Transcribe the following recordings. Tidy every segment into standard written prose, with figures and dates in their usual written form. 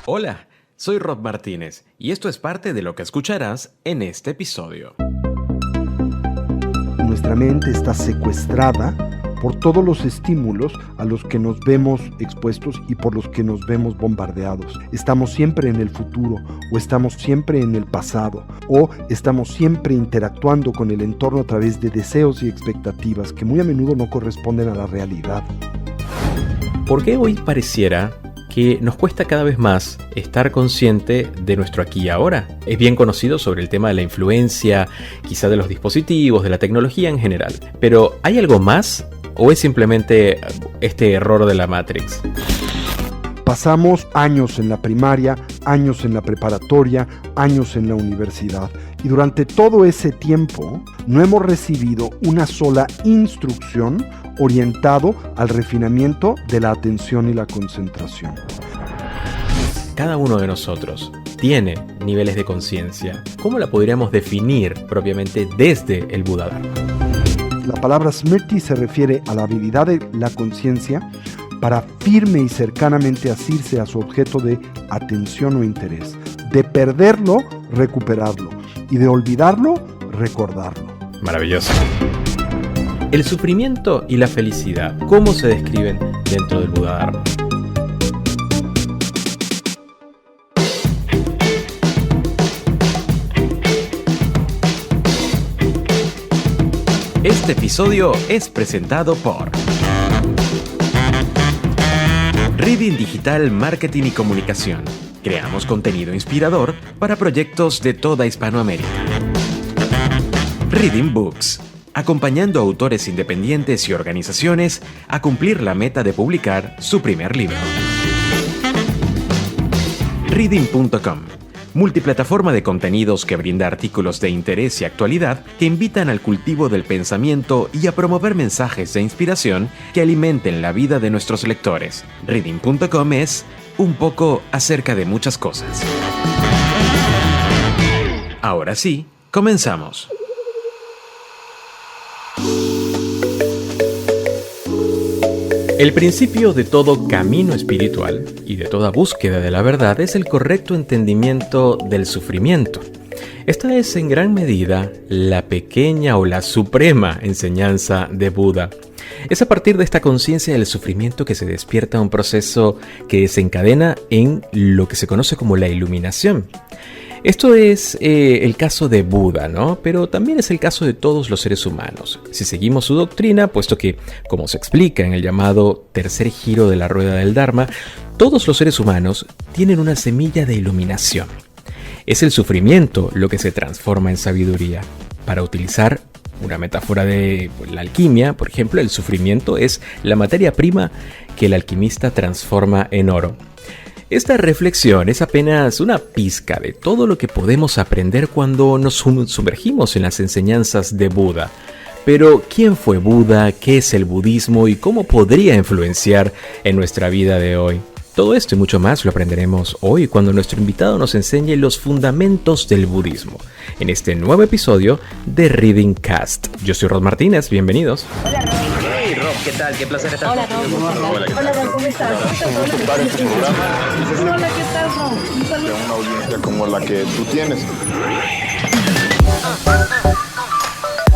Hola, soy Rob Martínez y esto es parte de lo que escucharás en este episodio. Nuestra mente está secuestrada por todos los estímulos a los que nos vemos expuestos y por los que nos vemos bombardeados. Estamos siempre en el futuro, o estamos siempre en el pasado, o estamos siempre interactuando con el entorno a través de deseos y expectativas que muy a menudo no corresponden a la realidad. ¿Por qué hoy pareciera que nos cuesta cada vez más estar consciente de nuestro aquí y ahora? Es bien conocido sobre el tema de la influencia, quizá de los dispositivos, de la tecnología en general. Pero ¿hay algo más o es simplemente este error de la Matrix? Pasamos años en la primaria, años en la preparatoria, años en la universidad. Y durante todo ese tiempo no hemos recibido una sola instrucción orientado al refinamiento de la atención y la concentración. Cada uno de nosotros tiene niveles de conciencia. ¿Cómo la podríamos definir propiamente desde el Buda Dharma? La palabra smriti se refiere a la habilidad de la conciencia para firme y cercanamente asirse a su objeto de atención o interés, de perderlo, recuperarlo, y de olvidarlo, recordarlo. Maravilloso. El sufrimiento y la felicidad, ¿cómo se describen dentro del Buda Dharma? Este episodio es presentado por Reading Digital Marketing y Comunicación. Creamos contenido inspirador para proyectos de toda Hispanoamérica. Reading Books, acompañando a autores independientes y organizaciones a cumplir la meta de publicar su primer libro. Reading.com, multiplataforma de contenidos que brinda artículos de interés y actualidad que invitan al cultivo del pensamiento y a promover mensajes de inspiración que alimenten la vida de nuestros lectores. Reading.com es un poco acerca de muchas cosas. Ahora sí, comenzamos. El principio de todo camino espiritual y de toda búsqueda de la verdad es el correcto entendimiento del sufrimiento. Esta es en gran medida la pequeña o la suprema enseñanza de Buda. Es a partir de esta conciencia del sufrimiento que se despierta un proceso que desencadena en lo que se conoce como la iluminación. Esto es el caso de Buda, ¿no? Pero también es el caso de todos los seres humanos. Si seguimos su doctrina, puesto que, como se explica en el llamado tercer giro de la rueda del Dharma, todos los seres humanos tienen una semilla de iluminación. Es el sufrimiento lo que se transforma en sabiduría. Para utilizar una metáfora de la alquimia, por ejemplo, el sufrimiento es la materia prima que el alquimista transforma en oro. Esta reflexión es apenas una pizca de todo lo que podemos aprender cuando nos sumergimos en las enseñanzas de Buda. Pero, ¿quién fue Buda? ¿Qué es el budismo? ¿Y cómo podría influenciar en nuestra vida de hoy? Todo esto y mucho más lo aprenderemos hoy cuando nuestro invitado nos enseñe los fundamentos del budismo, en este nuevo episodio de Reading Cast. Yo soy Rob Martínez, bienvenidos. Hola, Rob. Hey, Rob, ¿qué tal? Qué placer estar Hola, contigo. Rob. Hola, Rob, ¿cómo estás? Hola, ¿qué tal, Rob? Un saludo. De una audiencia como la que tú tienes.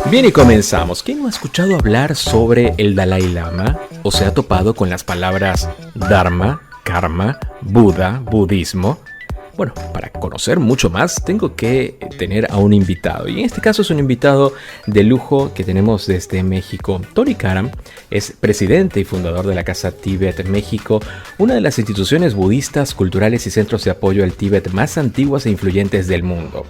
Bien, y comenzamos. ¿Quién no ha escuchado hablar sobre el Dalai Lama o se ha topado con las palabras Dharma, Karma, Buda, budismo? Bueno, para conocer mucho más tengo que tener a un invitado, y en este caso es un invitado de lujo que tenemos desde México. Tony Karam es presidente y fundador de la Casa Tíbet México, una de las instituciones budistas, culturales y centros de apoyo al Tíbet más antiguas e influyentes del mundo.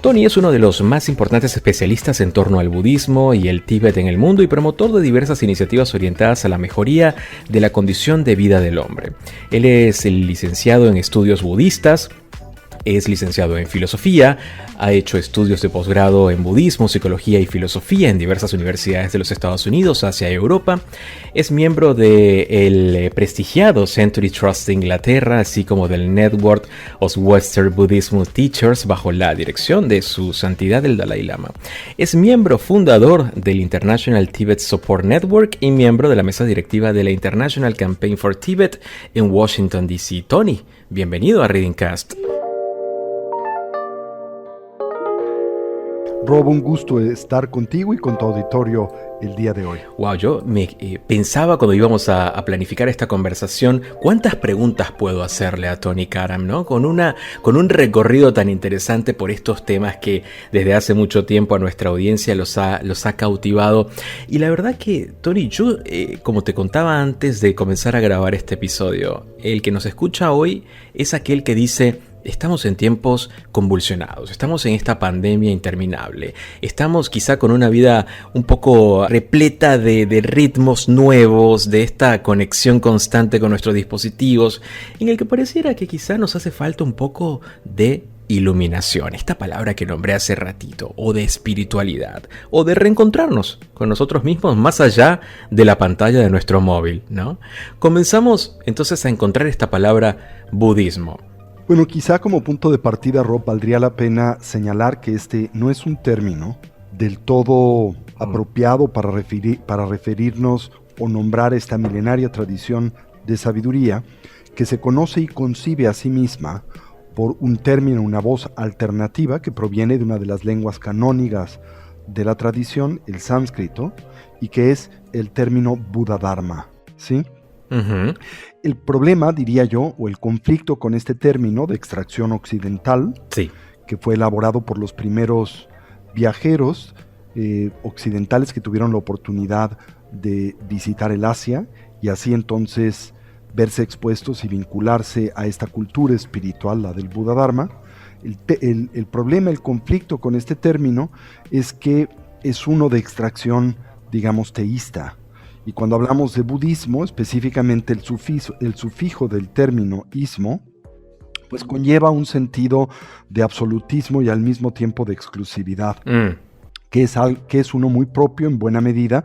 Tony es uno de los más importantes especialistas en torno al budismo y el Tíbet en el mundo y promotor de diversas iniciativas orientadas a la mejoría de la condición de vida del hombre. Él es el licenciado en estudios budistas, Es licenciado en filosofía, ha hecho estudios de posgrado en budismo, psicología y filosofía en diversas universidades de los Estados Unidos, Asia y Europa. Es miembro del prestigiado Century Trust de Inglaterra, así como del Network of Western Buddhism Teachers bajo la dirección de su santidad el Dalai Lama. Es miembro fundador del International Tibet Support Network y miembro de la mesa directiva de la International Campaign for Tibet en Washington, D.C. Tony, bienvenido a Readingcast. Rob, un gusto estar contigo y con tu auditorio el día de hoy. Wow, yo me pensaba cuando íbamos a planificar esta conversación, ¿cuántas preguntas puedo hacerle a Tony Karam, ¿no? Con un recorrido tan interesante por estos temas que desde hace mucho tiempo a nuestra audiencia los ha cautivado. Y la verdad que, Tony, yo, como te contaba antes de comenzar a grabar este episodio, el que nos escucha hoy es aquel que dice: estamos en tiempos convulsionados, estamos en esta pandemia interminable, estamos quizá con una vida un poco repleta de ritmos nuevos, de esta conexión constante con nuestros dispositivos, en el que pareciera que quizá nos hace falta un poco de iluminación, esta palabra que nombré hace ratito, o de espiritualidad, o de reencontrarnos con nosotros mismos más allá de la pantalla de nuestro móvil, ¿no? Comenzamos entonces a encontrar esta palabra budismo. Bueno, quizá como punto de partida, Rob, valdría la pena señalar que este no es un término del todo apropiado para referirnos o nombrar esta milenaria tradición de sabiduría que se conoce y concibe a sí misma por un término, una voz alternativa que proviene de una de las lenguas canónicas de la tradición, el sánscrito, y que es el término Buddha Dharma, ¿sí? Uh-huh. El problema, diría yo, o el conflicto con este término de extracción occidental, sí, que fue elaborado por los primeros viajeros occidentales que tuvieron la oportunidad de visitar el Asia y así entonces verse expuestos y vincularse a esta cultura espiritual, la del Buddha Dharma. El problema, el conflicto con este término es que es uno de extracción, digamos, teísta. Y cuando hablamos de budismo, específicamente el sufijo del término ismo, pues conlleva un sentido de absolutismo y al mismo tiempo de exclusividad, que es uno muy propio en buena medida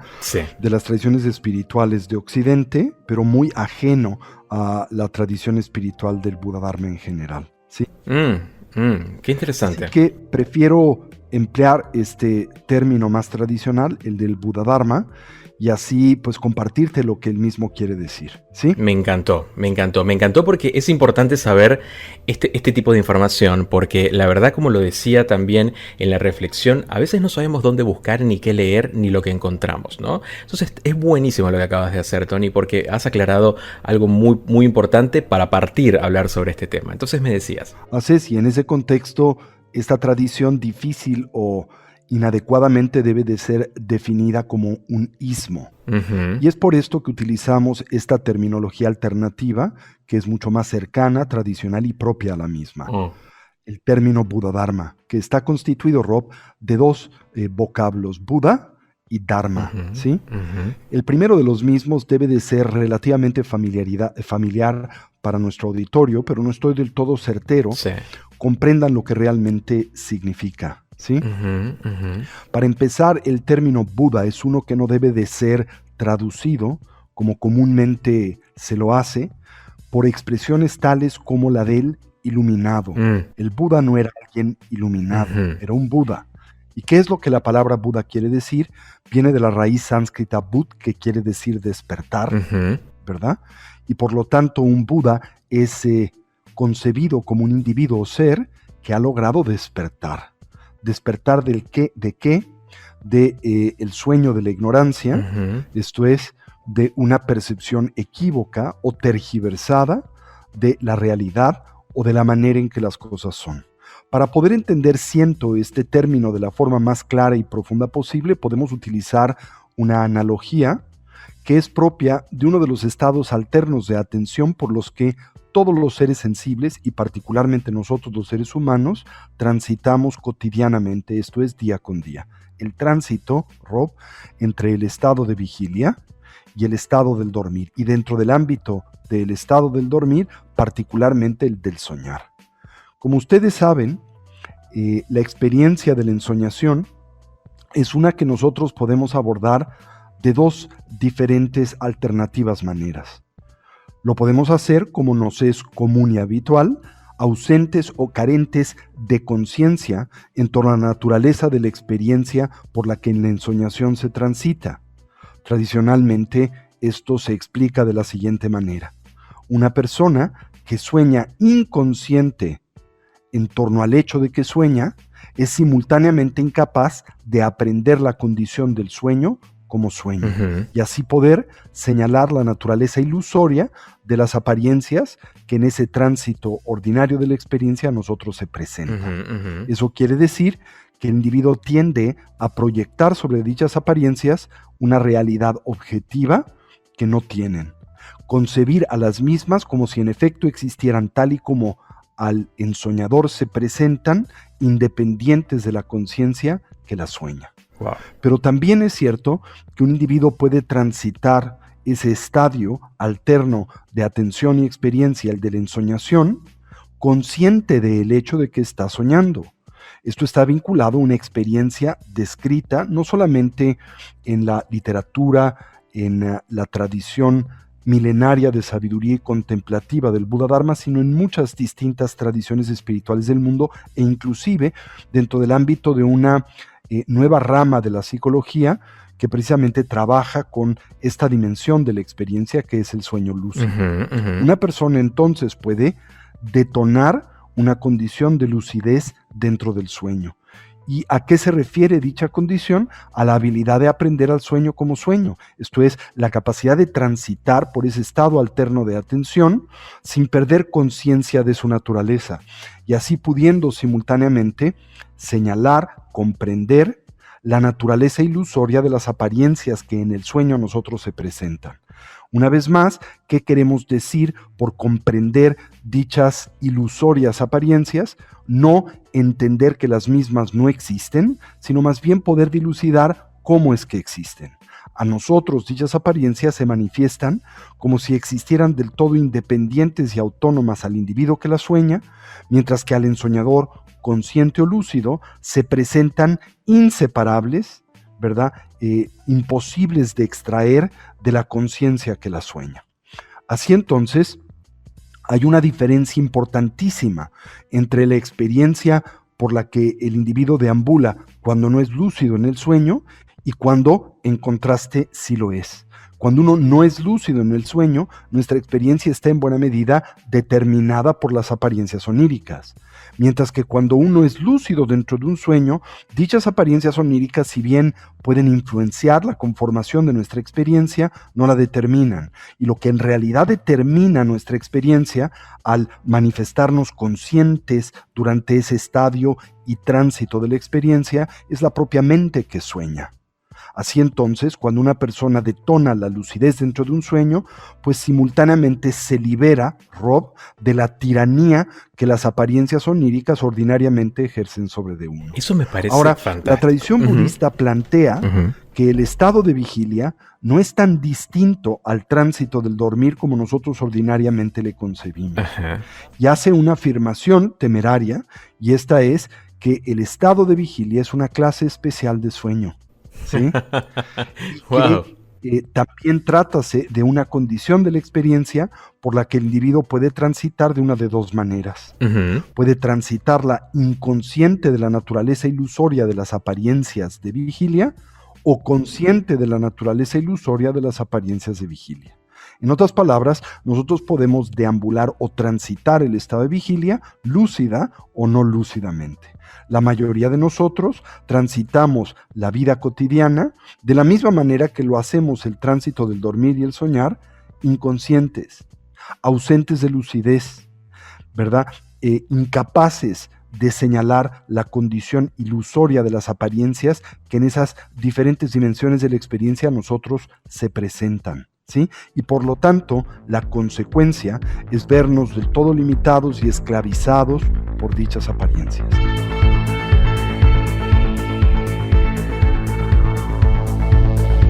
de las tradiciones espirituales de Occidente, pero muy ajeno a la tradición espiritual del Buddha Dharma en general, ¿sí? Qué interesante. Así que prefiero emplear este término más tradicional, el del Buddha Dharma, y así pues compartirte lo que él mismo quiere decir, ¿sí? Me encantó porque es importante saber este tipo de información, porque la verdad, como lo decía también en la reflexión, a veces no sabemos dónde buscar, ni qué leer, ni lo que encontramos, ¿no? Entonces es buenísimo lo que acabas de hacer, Tony, porque has aclarado algo muy, muy importante para partir a hablar sobre este tema. Entonces me decías. Así es, y en ese contexto, esta tradición difícil o inadecuadamente debe de ser definida como un ismo. Uh-huh. Y es por esto que utilizamos esta terminología alternativa, que es mucho más cercana, tradicional y propia a la misma. El término Buddha Dharma, que está constituido, Rob, de dos vocablos, Buddha y Dharma, uh-huh. ¿sí? Uh-huh. El primero de los mismos debe de ser relativamente familiar para nuestro auditorio, pero no estoy del todo certero. Sí. Comprendan lo que realmente significa, ¿sí? Uh-huh, uh-huh. Para empezar, el término Buda es uno que no debe de ser traducido, como comúnmente se lo hace, por expresiones tales como la del iluminado. El Buda no era alguien iluminado, era un Buda. ¿Y qué es lo que la palabra Buda quiere decir? Viene de la raíz sánscrita Bud, que quiere decir despertar, ¿verdad? Y por lo tanto un Buda es concebido como un individuo o ser que ha logrado despertar. ¿Despertar del qué? ¿De qué? El sueño de la ignorancia, esto es, de una percepción equívoca o tergiversada de la realidad o de la manera en que las cosas son. Para poder entender, siento, este término de la forma más clara y profunda posible, podemos utilizar una analogía que es propia de uno de los estados alternos de atención por los que todos los seres sensibles, y particularmente nosotros los seres humanos, transitamos cotidianamente, esto es, día con día. El tránsito, Rob, entre el estado de vigilia y el estado del dormir, y dentro del ámbito del estado del dormir, particularmente el del soñar. Como ustedes saben, la experiencia de la ensoñación es una que nosotros podemos abordar de dos diferentes alternativas maneras. Lo podemos hacer como nos es común y habitual, ausentes o carentes de conciencia en torno a la naturaleza de la experiencia por la que en la ensoñación se transita. Tradicionalmente, esto se explica de la siguiente manera. Una persona que sueña inconsciente en torno al hecho de que sueña es simultáneamente incapaz de aprender la condición del sueño como sueño, y así poder señalar la naturaleza ilusoria de las apariencias que en ese tránsito ordinario de la experiencia a nosotros se presentan. Eso quiere decir que el individuo tiende a proyectar sobre dichas apariencias una realidad objetiva que no tienen, concebir a las mismas como si en efecto existieran tal y como al ensoñador se presentan, independientes de la conciencia que las sueña. Wow. Pero también es cierto que un individuo puede transitar ese estadio alterno de atención y experiencia, el de la ensoñación, consciente del hecho de que está soñando. Esto está vinculado a una experiencia descrita no solamente en la literatura, en la tradición milenaria de sabiduría y contemplativa del Buda Dharma, sino en muchas distintas tradiciones espirituales del mundo e inclusive dentro del ámbito de una nueva rama de la psicología que precisamente trabaja con esta dimensión de la experiencia que es el sueño lúcido. Una persona entonces puede detonar una condición de lucidez dentro del sueño. ¿Y a qué se refiere dicha condición? A la habilidad de aprender al sueño como sueño. Esto es, la capacidad de transitar por ese estado alterno de atención sin perder conciencia de su naturaleza y así pudiendo simultáneamente señalar, comprender la naturaleza ilusoria de las apariencias que en el sueño a nosotros se presentan. Una vez más, ¿qué queremos decir por comprender dichas ilusorias apariencias? No entender que las mismas no existen, sino más bien poder dilucidar cómo es que existen. A nosotros dichas apariencias se manifiestan como si existieran del todo independientes y autónomas al individuo que las sueña, mientras que al ensoñador consciente o lúcido se presentan inseparables, ¿verdad? Imposibles de extraer de la conciencia que la sueña. Así entonces, hay una diferencia importantísima entre la experiencia por la que el individuo deambula cuando no es lúcido en el sueño y cuando, en contraste, sí lo es. Cuando uno no es lúcido en el sueño, nuestra experiencia está en buena medida determinada por las apariencias oníricas. Mientras que cuando uno es lúcido dentro de un sueño, dichas apariencias oníricas, si bien pueden influenciar la conformación de nuestra experiencia, no la determinan. Y lo que en realidad determina nuestra experiencia al manifestarnos conscientes durante ese estadio y tránsito de la experiencia es la propia mente que sueña. Así entonces, cuando una persona detona la lucidez dentro de un sueño, pues simultáneamente se libera, Rob, de la tiranía que las apariencias oníricas ordinariamente ejercen sobre de uno. Eso me parece fantástico. La tradición budista plantea que el estado de vigilia no es tan distinto al tránsito del dormir como nosotros ordinariamente le concebimos. Y hace una afirmación temeraria, y esta es que el estado de vigilia es una clase especial de sueño. ¿Sí? Wow. Que también trátase de una condición de la experiencia por la que el individuo puede transitar de una de dos maneras. Puede transitarla inconsciente de la naturaleza ilusoria de las apariencias de vigilia o consciente de la naturaleza ilusoria de las apariencias de vigilia. En otras palabras, nosotros podemos deambular o transitar el estado de vigilia lúcida o no lúcidamente. La mayoría de nosotros transitamos la vida cotidiana de la misma manera que lo hacemos el tránsito del dormir y el soñar, inconscientes, ausentes de lucidez, ¿verdad? Incapaces de señalar la condición ilusoria de las apariencias que en esas diferentes dimensiones de la experiencia a nosotros se presentan. ¿Sí? Y por lo tanto, la consecuencia es vernos del todo limitados y esclavizados por dichas apariencias.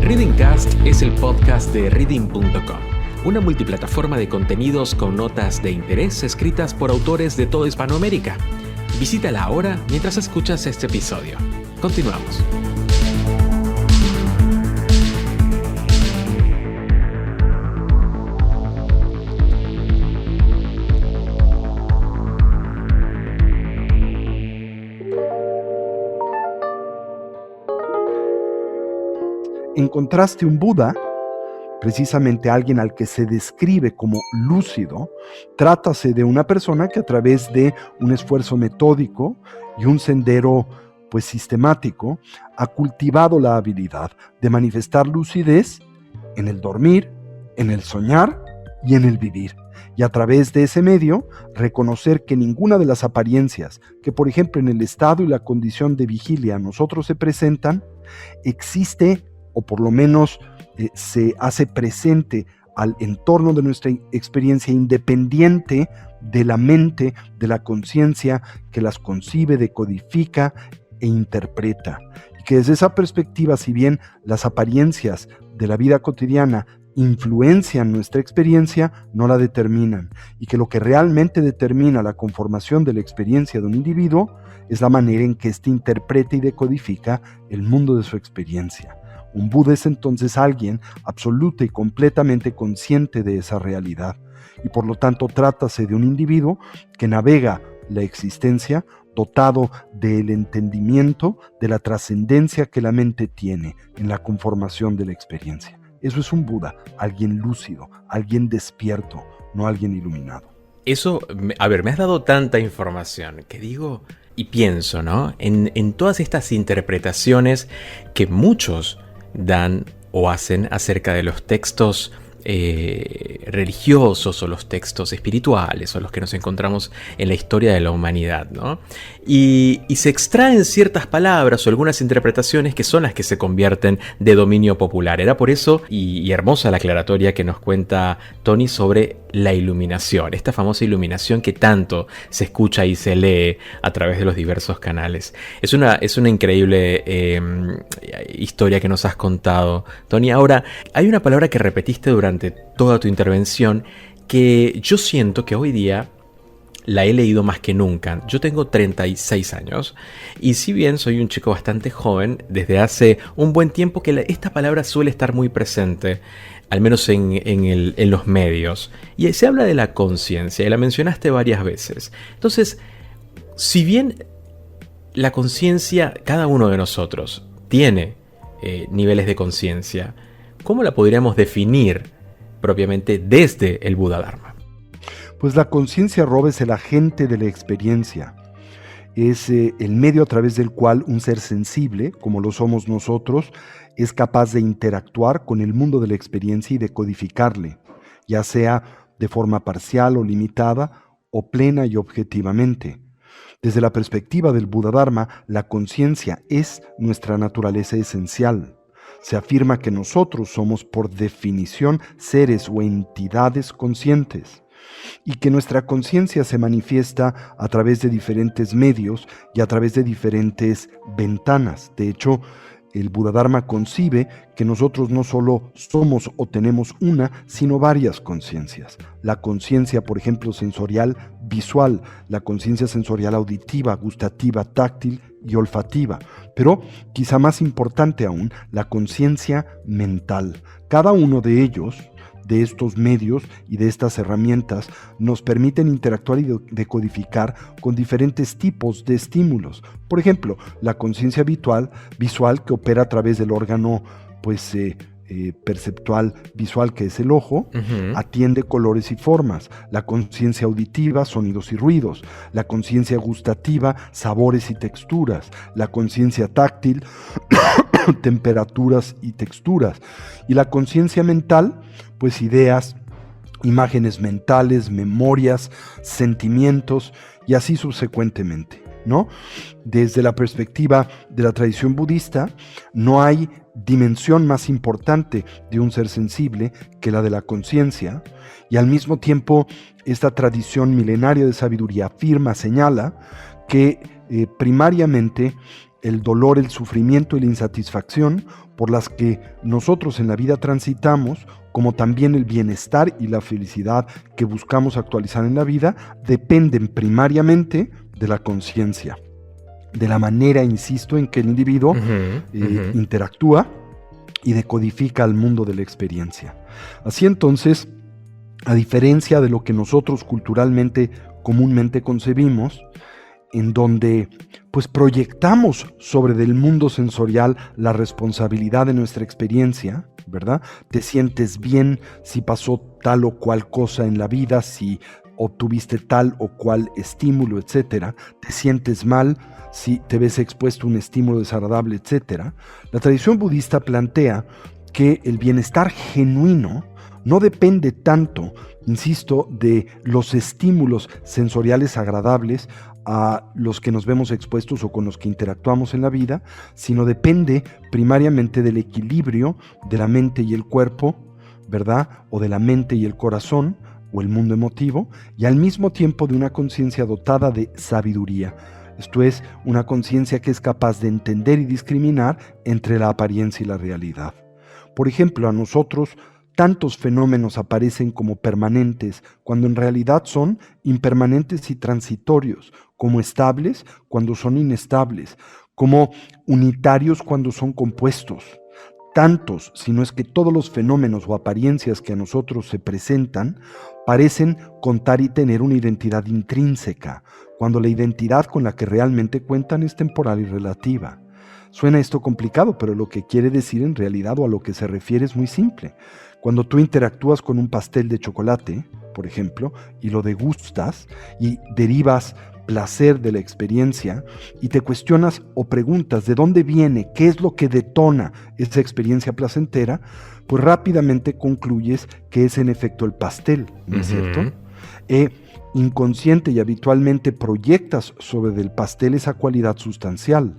Readingcast es el podcast de Reading.com. una multiplataforma de contenidos con notas de interés escritas por autores de toda Hispanoamérica. Visítala ahora mientras escuchas este episodio. Continuamos. Encontraste un Buda, precisamente alguien al que se describe como lúcido. Trátase de una persona que a través de un esfuerzo metódico y un sendero sistemático ha cultivado la habilidad de manifestar lucidez en el dormir, en el soñar y en el vivir. Y a través de ese medio reconocer que ninguna de las apariencias que, por ejemplo, en el estado y la condición de vigilia a nosotros se presentan, existe o por lo menos se hace presente al entorno de nuestra experiencia, independiente de la mente, de la conciencia que las concibe, decodifica e interpreta. Y que desde esa perspectiva, si bien las apariencias de la vida cotidiana influencian nuestra experiencia, no la determinan. Y que lo que realmente determina la conformación de la experiencia de un individuo es la manera en que éste interpreta y decodifica el mundo de su experiencia. Un Buda es entonces alguien absoluta y completamente consciente de esa realidad, y por lo tanto trátase de un individuo que navega la existencia dotado del entendimiento de la trascendencia que la mente tiene en la conformación de la experiencia. Eso es un Buda, alguien lúcido, alguien despierto, no alguien iluminado. Eso, me has dado tanta información que digo y pienso, ¿no? En todas estas interpretaciones que muchos dan o hacen acerca de los textos religiosos o los textos espirituales o los que nos encontramos en la historia de la humanidad, ¿no? Y se extraen ciertas palabras o algunas interpretaciones que son las que se convierten de dominio popular. Era por eso, y hermosa la aclaratoria que nos cuenta Tony sobre la iluminación, esta famosa iluminación que tanto se escucha y se lee a través de los diversos canales. Es una increíble historia que nos has contado, Tony. Ahora, hay una palabra que repetiste durante toda tu intervención que yo siento que hoy día la he leído más que nunca. Yo tengo 36 años y si bien soy un chico bastante joven, desde hace un buen tiempo que esta palabra suele estar muy presente, al menos en los medios. Y se habla de la conciencia y la mencionaste varias veces. Entonces, si bien la conciencia, cada uno de nosotros tiene niveles de conciencia, ¿cómo la podríamos definir propiamente desde el Buda Dharma? Pues la conciencia, Rob, es el agente de la experiencia. Es el medio a través del cual un ser sensible, como lo somos nosotros, es capaz de interactuar con el mundo de la experiencia y de codificarle, ya sea de forma parcial o limitada, o plena y objetivamente. Desde la perspectiva del Buda Dharma, la conciencia es nuestra naturaleza esencial. Se afirma que nosotros somos por definición seres o entidades conscientes y que nuestra conciencia se manifiesta a través de diferentes medios y a través de diferentes ventanas. De hecho, el Buda Dharma concibe que nosotros no solo somos o tenemos una, sino varias conciencias. La conciencia, por ejemplo, sensorial visual, la conciencia sensorial auditiva, gustativa, táctil y olfativa. Pero, quizá más importante aún, la conciencia mental. Cada uno de ellos, de estos medios y de estas herramientas, nos permiten interactuar y decodificar con diferentes tipos de estímulos. Por ejemplo, la conciencia visual que opera a través del órgano perceptual visual, que es el ojo, atiende colores y formas. La conciencia auditiva, sonidos y ruidos. La conciencia gustativa, sabores y texturas. La conciencia táctil, temperaturas y texturas. Y la conciencia mental, pues ideas, imágenes mentales, memorias, sentimientos y así subsecuentemente, ¿no? Desde la perspectiva de la tradición budista, no hay dimensión más importante de un ser sensible que la de la conciencia, y al mismo tiempo esta tradición milenaria de sabiduría afirma, señala que primariamente el dolor, el sufrimiento y la insatisfacción por las que nosotros en la vida transitamos, como también el bienestar y la felicidad que buscamos actualizar en la vida, dependen primariamente de la conciencia, de la manera, insisto, en que el individuo interactúa y decodifica al mundo de la experiencia. Así entonces, a diferencia de lo que nosotros culturalmente comúnmente concebimos, en donde pues proyectamos sobre del mundo sensorial la responsabilidad de nuestra experiencia, ¿verdad? Te sientes bien si pasó tal o cual cosa en la vida, si obtuviste tal o cual estímulo, etcétera. Te sientes mal si te ves expuesto a un estímulo desagradable, etcétera. La tradición budista plantea que el bienestar genuino no depende tanto, insisto, de los estímulos sensoriales agradables a los que nos vemos expuestos o con los que interactuamos en la vida, sino depende primariamente del equilibrio de la mente y el cuerpo, ¿verdad? O de la mente y el corazón, o el mundo emotivo, y al mismo tiempo de una conciencia dotada de sabiduría. Esto es, una conciencia que es capaz de entender y discriminar entre la apariencia y la realidad. Por ejemplo, a nosotros tantos fenómenos aparecen como permanentes, cuando en realidad son impermanentes y transitorios, como estables cuando son inestables, como unitarios cuando son compuestos. Tantos, si no es que todos los fenómenos o apariencias que a nosotros se presentan, parecen contar y tener una identidad intrínseca, cuando la identidad con la que realmente cuentan es temporal y relativa. Suena esto complicado, pero lo que quiere decir en realidad o a lo que se refiere es muy simple. Cuando tú interactúas con un pastel de chocolate, por ejemplo, y lo degustas y derivas placer de la experiencia y te cuestionas o preguntas de dónde viene, qué es lo que detona esa experiencia placentera, pues rápidamente concluyes que es en efecto el pastel, ¿no es cierto? Inconsciente y habitualmente proyectas sobre del pastel esa cualidad sustancial,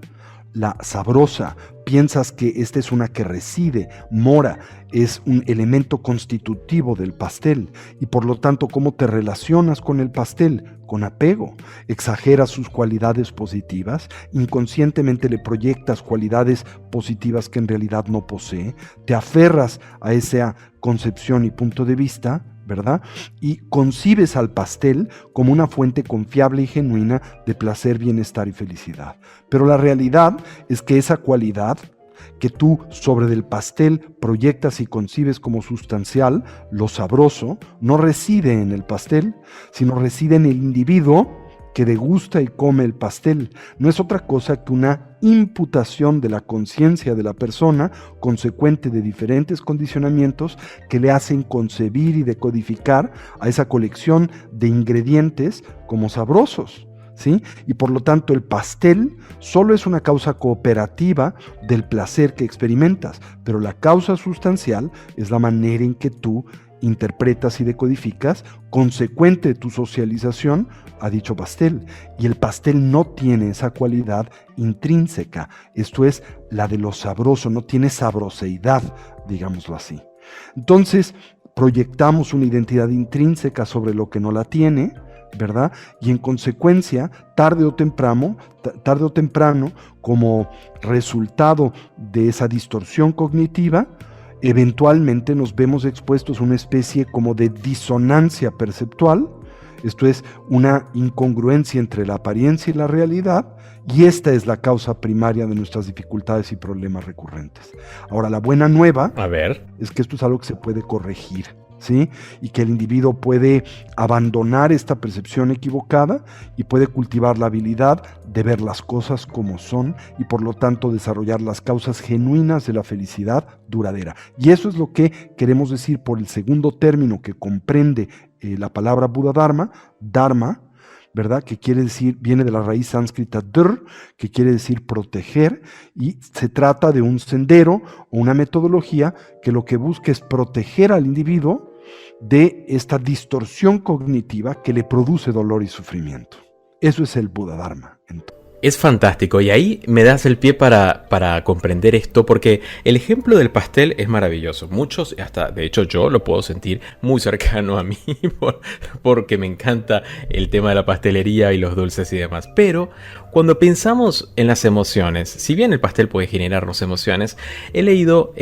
la sabrosa. Piensas que esta es una que reside, mora, es un elemento constitutivo del pastel y por lo tanto cómo te relacionas con el pastel, con apego, exageras sus cualidades positivas, inconscientemente le proyectas cualidades positivas que en realidad no posee, te aferras a esa concepción y punto de vista, ¿verdad? Y concibes al pastel como una fuente confiable y genuina de placer, bienestar y felicidad. Pero la realidad es que esa cualidad que tú sobre del pastel proyectas y concibes como sustancial, lo sabroso, no reside en el pastel, sino reside en el individuo que degusta y come el pastel. No es otra cosa que una imputación de la conciencia de la persona, consecuente de diferentes condicionamientos que le hacen concebir y decodificar a esa colección de ingredientes como sabrosos, ¿sí? Y por lo tanto el pastel solo es una causa cooperativa del placer que experimentas, pero la causa sustancial es la manera en que tú interpretas y decodificas, consecuente de tu socialización a dicho pastel. Y el pastel no tiene esa cualidad intrínseca, esto es, la de lo sabroso, no tiene sabroseidad, digámoslo así. Entonces, proyectamos una identidad intrínseca sobre lo que no la tiene, ¿verdad? Y en consecuencia, tarde o temprano, como resultado de esa distorsión cognitiva, eventualmente nos vemos expuestos a una especie como de disonancia perceptual, esto es, una incongruencia entre la apariencia y la realidad, y esta es la causa primaria de nuestras dificultades y problemas recurrentes. Ahora, la buena nueva es que esto es algo que se puede corregir, ¿sí? Y que el individuo puede abandonar esta percepción equivocada y puede cultivar la habilidad de ver las cosas como son y por lo tanto desarrollar las causas genuinas de la felicidad duradera. Y eso es lo que queremos decir por el segundo término que comprende la palabra Buda Dharma, Dharma, ¿verdad? Que quiere decir, viene de la raíz sánscrita dhr, que quiere decir proteger, y se trata de un sendero o una metodología que lo que busca es proteger al individuo de esta distorsión cognitiva que le produce dolor y sufrimiento. Eso es el Buda Dharma. Es fantástico, y ahí me das el pie para comprender esto, porque el ejemplo del pastel es maravilloso. Muchos, hasta de hecho yo lo puedo sentir muy cercano a mí, porque me encanta el tema de la pastelería y los dulces y demás. Pero cuando pensamos en las emociones, si bien el pastel puede generarnos emociones, he leído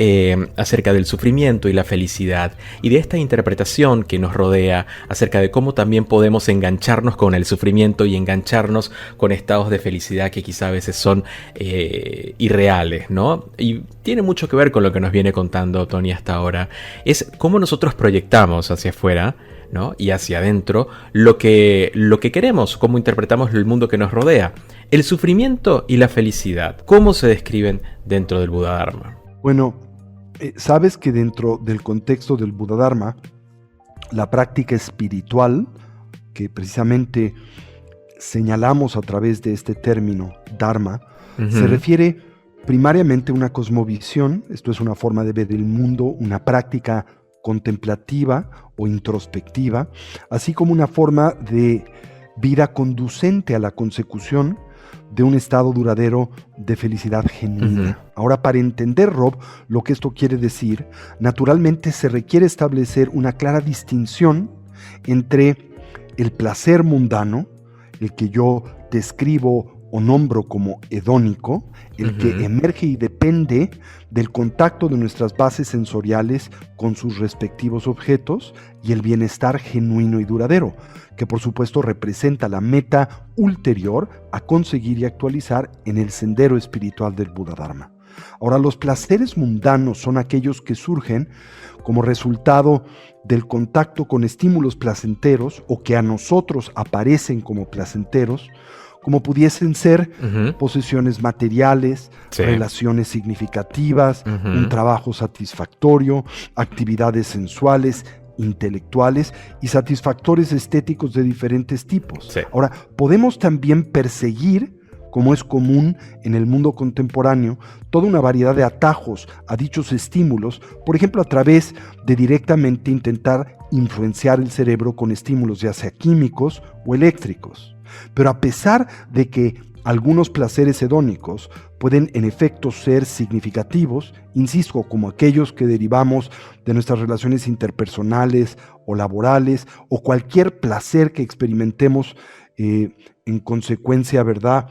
acerca del sufrimiento y la felicidad, y de esta interpretación que nos rodea acerca de cómo también podemos engancharnos con el sufrimiento y engancharnos con estados de felicidad que quizá a veces son irreales, ¿no? Y tiene mucho que ver con lo que nos viene contando Tony hasta ahora. Es cómo nosotros proyectamos hacia afuera, ¿no? Y hacia adentro lo que queremos, cómo interpretamos el mundo que nos rodea. El sufrimiento y la felicidad, ¿cómo se describen dentro del Buda Dharma? Bueno, sabes que dentro del contexto del Buda Dharma, la práctica espiritual, que precisamente señalamos a través de este término Dharma, se refiere primariamente a una cosmovisión, esto es una forma de ver el mundo, una práctica contemplativa o introspectiva, así como una forma de vida conducente a la consecución de un estado duradero de felicidad genuina. Ahora, para entender, Rob, lo que esto quiere decir, naturalmente se requiere establecer una clara distinción entre el placer mundano, el que yo describo o nombro como hedónico, el que emerge y depende del contacto de nuestras bases sensoriales con sus respectivos objetos, y el bienestar genuino y duradero, que por supuesto representa la meta ulterior a conseguir y actualizar en el sendero espiritual del Buda Dharma. Ahora, los placeres mundanos son aquellos que surgen como resultado del contacto con estímulos placenteros o que a nosotros aparecen como placenteros, como pudiesen ser posesiones materiales, relaciones significativas, un trabajo satisfactorio, actividades sensuales, intelectuales y satisfactores estéticos de diferentes tipos. Ahora, podemos también perseguir, como es común en el mundo contemporáneo, toda una variedad de atajos a dichos estímulos, por ejemplo, a través de directamente intentar influenciar el cerebro con estímulos ya sea químicos o eléctricos. Pero a pesar de que algunos placeres hedónicos pueden en efecto ser significativos, insisto, como aquellos que derivamos de nuestras relaciones interpersonales o laborales, o cualquier placer que experimentemos en consecuencia, ¿verdad?,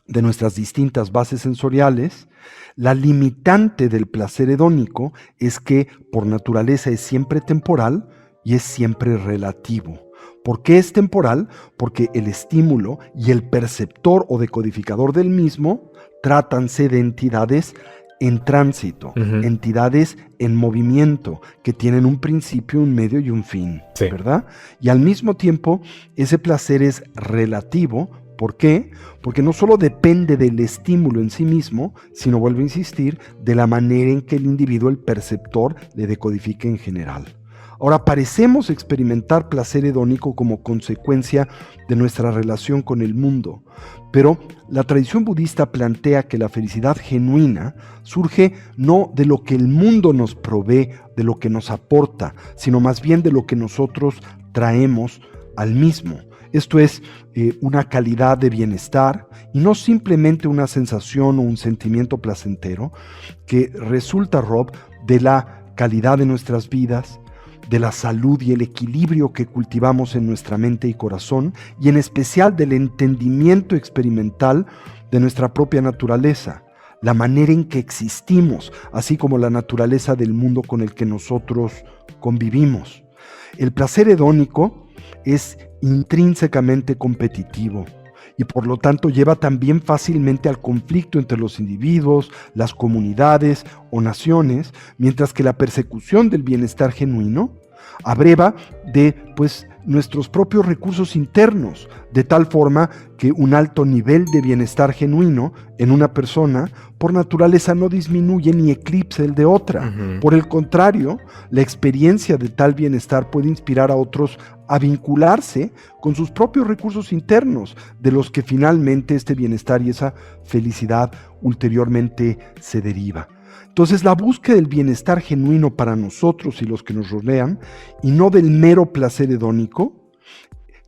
de nuestras distintas bases sensoriales, la limitante del placer hedónico es que por naturaleza es siempre temporal y es siempre relativo. ¿Por qué es temporal? Porque el estímulo y el perceptor o decodificador del mismo trátanse de entidades en tránsito, entidades en movimiento, que tienen un principio, un medio y un fin, ¿verdad? Y al mismo tiempo, ese placer es relativo. ¿Por qué? Porque no solo depende del estímulo en sí mismo, sino, vuelvo a insistir, de la manera en que el individuo, el perceptor, le decodifica en general. Ahora, parecemos experimentar placer hedónico como consecuencia de nuestra relación con el mundo, pero la tradición budista plantea que la felicidad genuina surge no de lo que el mundo nos provee, de lo que nos aporta, sino más bien de lo que nosotros traemos al mismo. Esto es una calidad de bienestar y no simplemente una sensación o un sentimiento placentero que resulta, Rob, de la calidad de nuestras vidas, de la salud y el equilibrio que cultivamos en nuestra mente y corazón, y en especial del entendimiento experimental de nuestra propia naturaleza, la manera en que existimos, así como la naturaleza del mundo con el que nosotros convivimos. El placer hedónico es intrínsecamente competitivo y por lo tanto lleva también fácilmente al conflicto entre los individuos, las comunidades o naciones, mientras que la persecución del bienestar genuino abreva de nuestros propios recursos internos, de tal forma que un alto nivel de bienestar genuino en una persona por naturaleza no disminuye ni eclipsa el de otra. Por el contrario, la experiencia de tal bienestar puede inspirar a otros a vincularse con sus propios recursos internos, de los que finalmente este bienestar y esa felicidad ulteriormente se deriva. Entonces, la búsqueda del bienestar genuino para nosotros y los que nos rodean, y no del mero placer hedónico,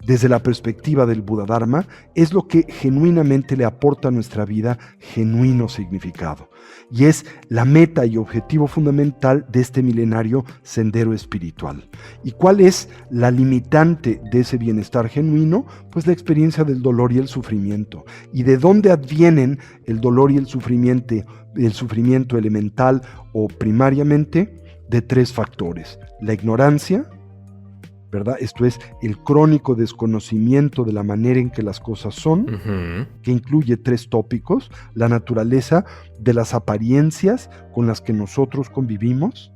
desde la perspectiva del Buda Dharma, es lo que genuinamente le aporta a nuestra vida genuino significado. Y es la meta y objetivo fundamental de este milenario sendero espiritual. ¿Y cuál es la limitante de ese bienestar genuino? Pues la experiencia del dolor y el sufrimiento. ¿Y de dónde advienen el dolor y el sufrimiento elemental o primariamente? De 3 factores: la ignorancia, ¿verdad? Esto es el crónico desconocimiento de la manera en que las cosas son, que incluye 3 tópicos: la naturaleza de las apariencias con las que nosotros convivimos,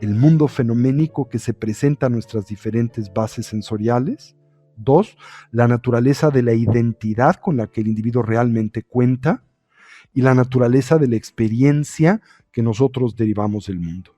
el mundo fenoménico que se presenta a nuestras diferentes bases sensoriales; 2, la naturaleza de la identidad con la que el individuo realmente cuenta, y la naturaleza de la experiencia que nosotros derivamos del mundo.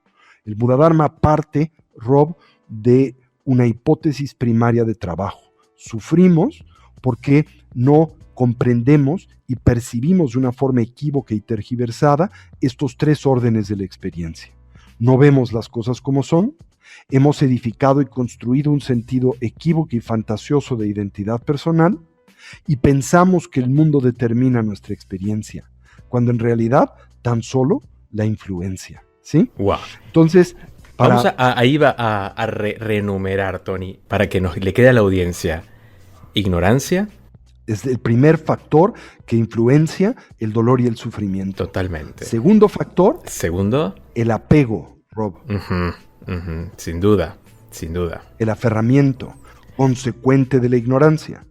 El Buda Dharma parte, Rob, de una hipótesis primaria de trabajo. Sufrimos porque no comprendemos y percibimos de una forma equívoca y tergiversada estos 3 órdenes de la experiencia. No vemos las cosas como son, hemos edificado y construido un sentido equívoco y fantasioso de identidad personal y pensamos que el mundo determina nuestra experiencia, cuando en realidad tan solo la influencia. ¿Sí? Wow. Entonces, vamos a reenumerar, Tony, para que le quede a la audiencia. Ignorancia. Es el primer factor que influencia el dolor y el sufrimiento. Totalmente. Segundo factor. Segundo. El apego, Rob. Sin duda, sin duda. El aferramiento, consecuente de la ignorancia.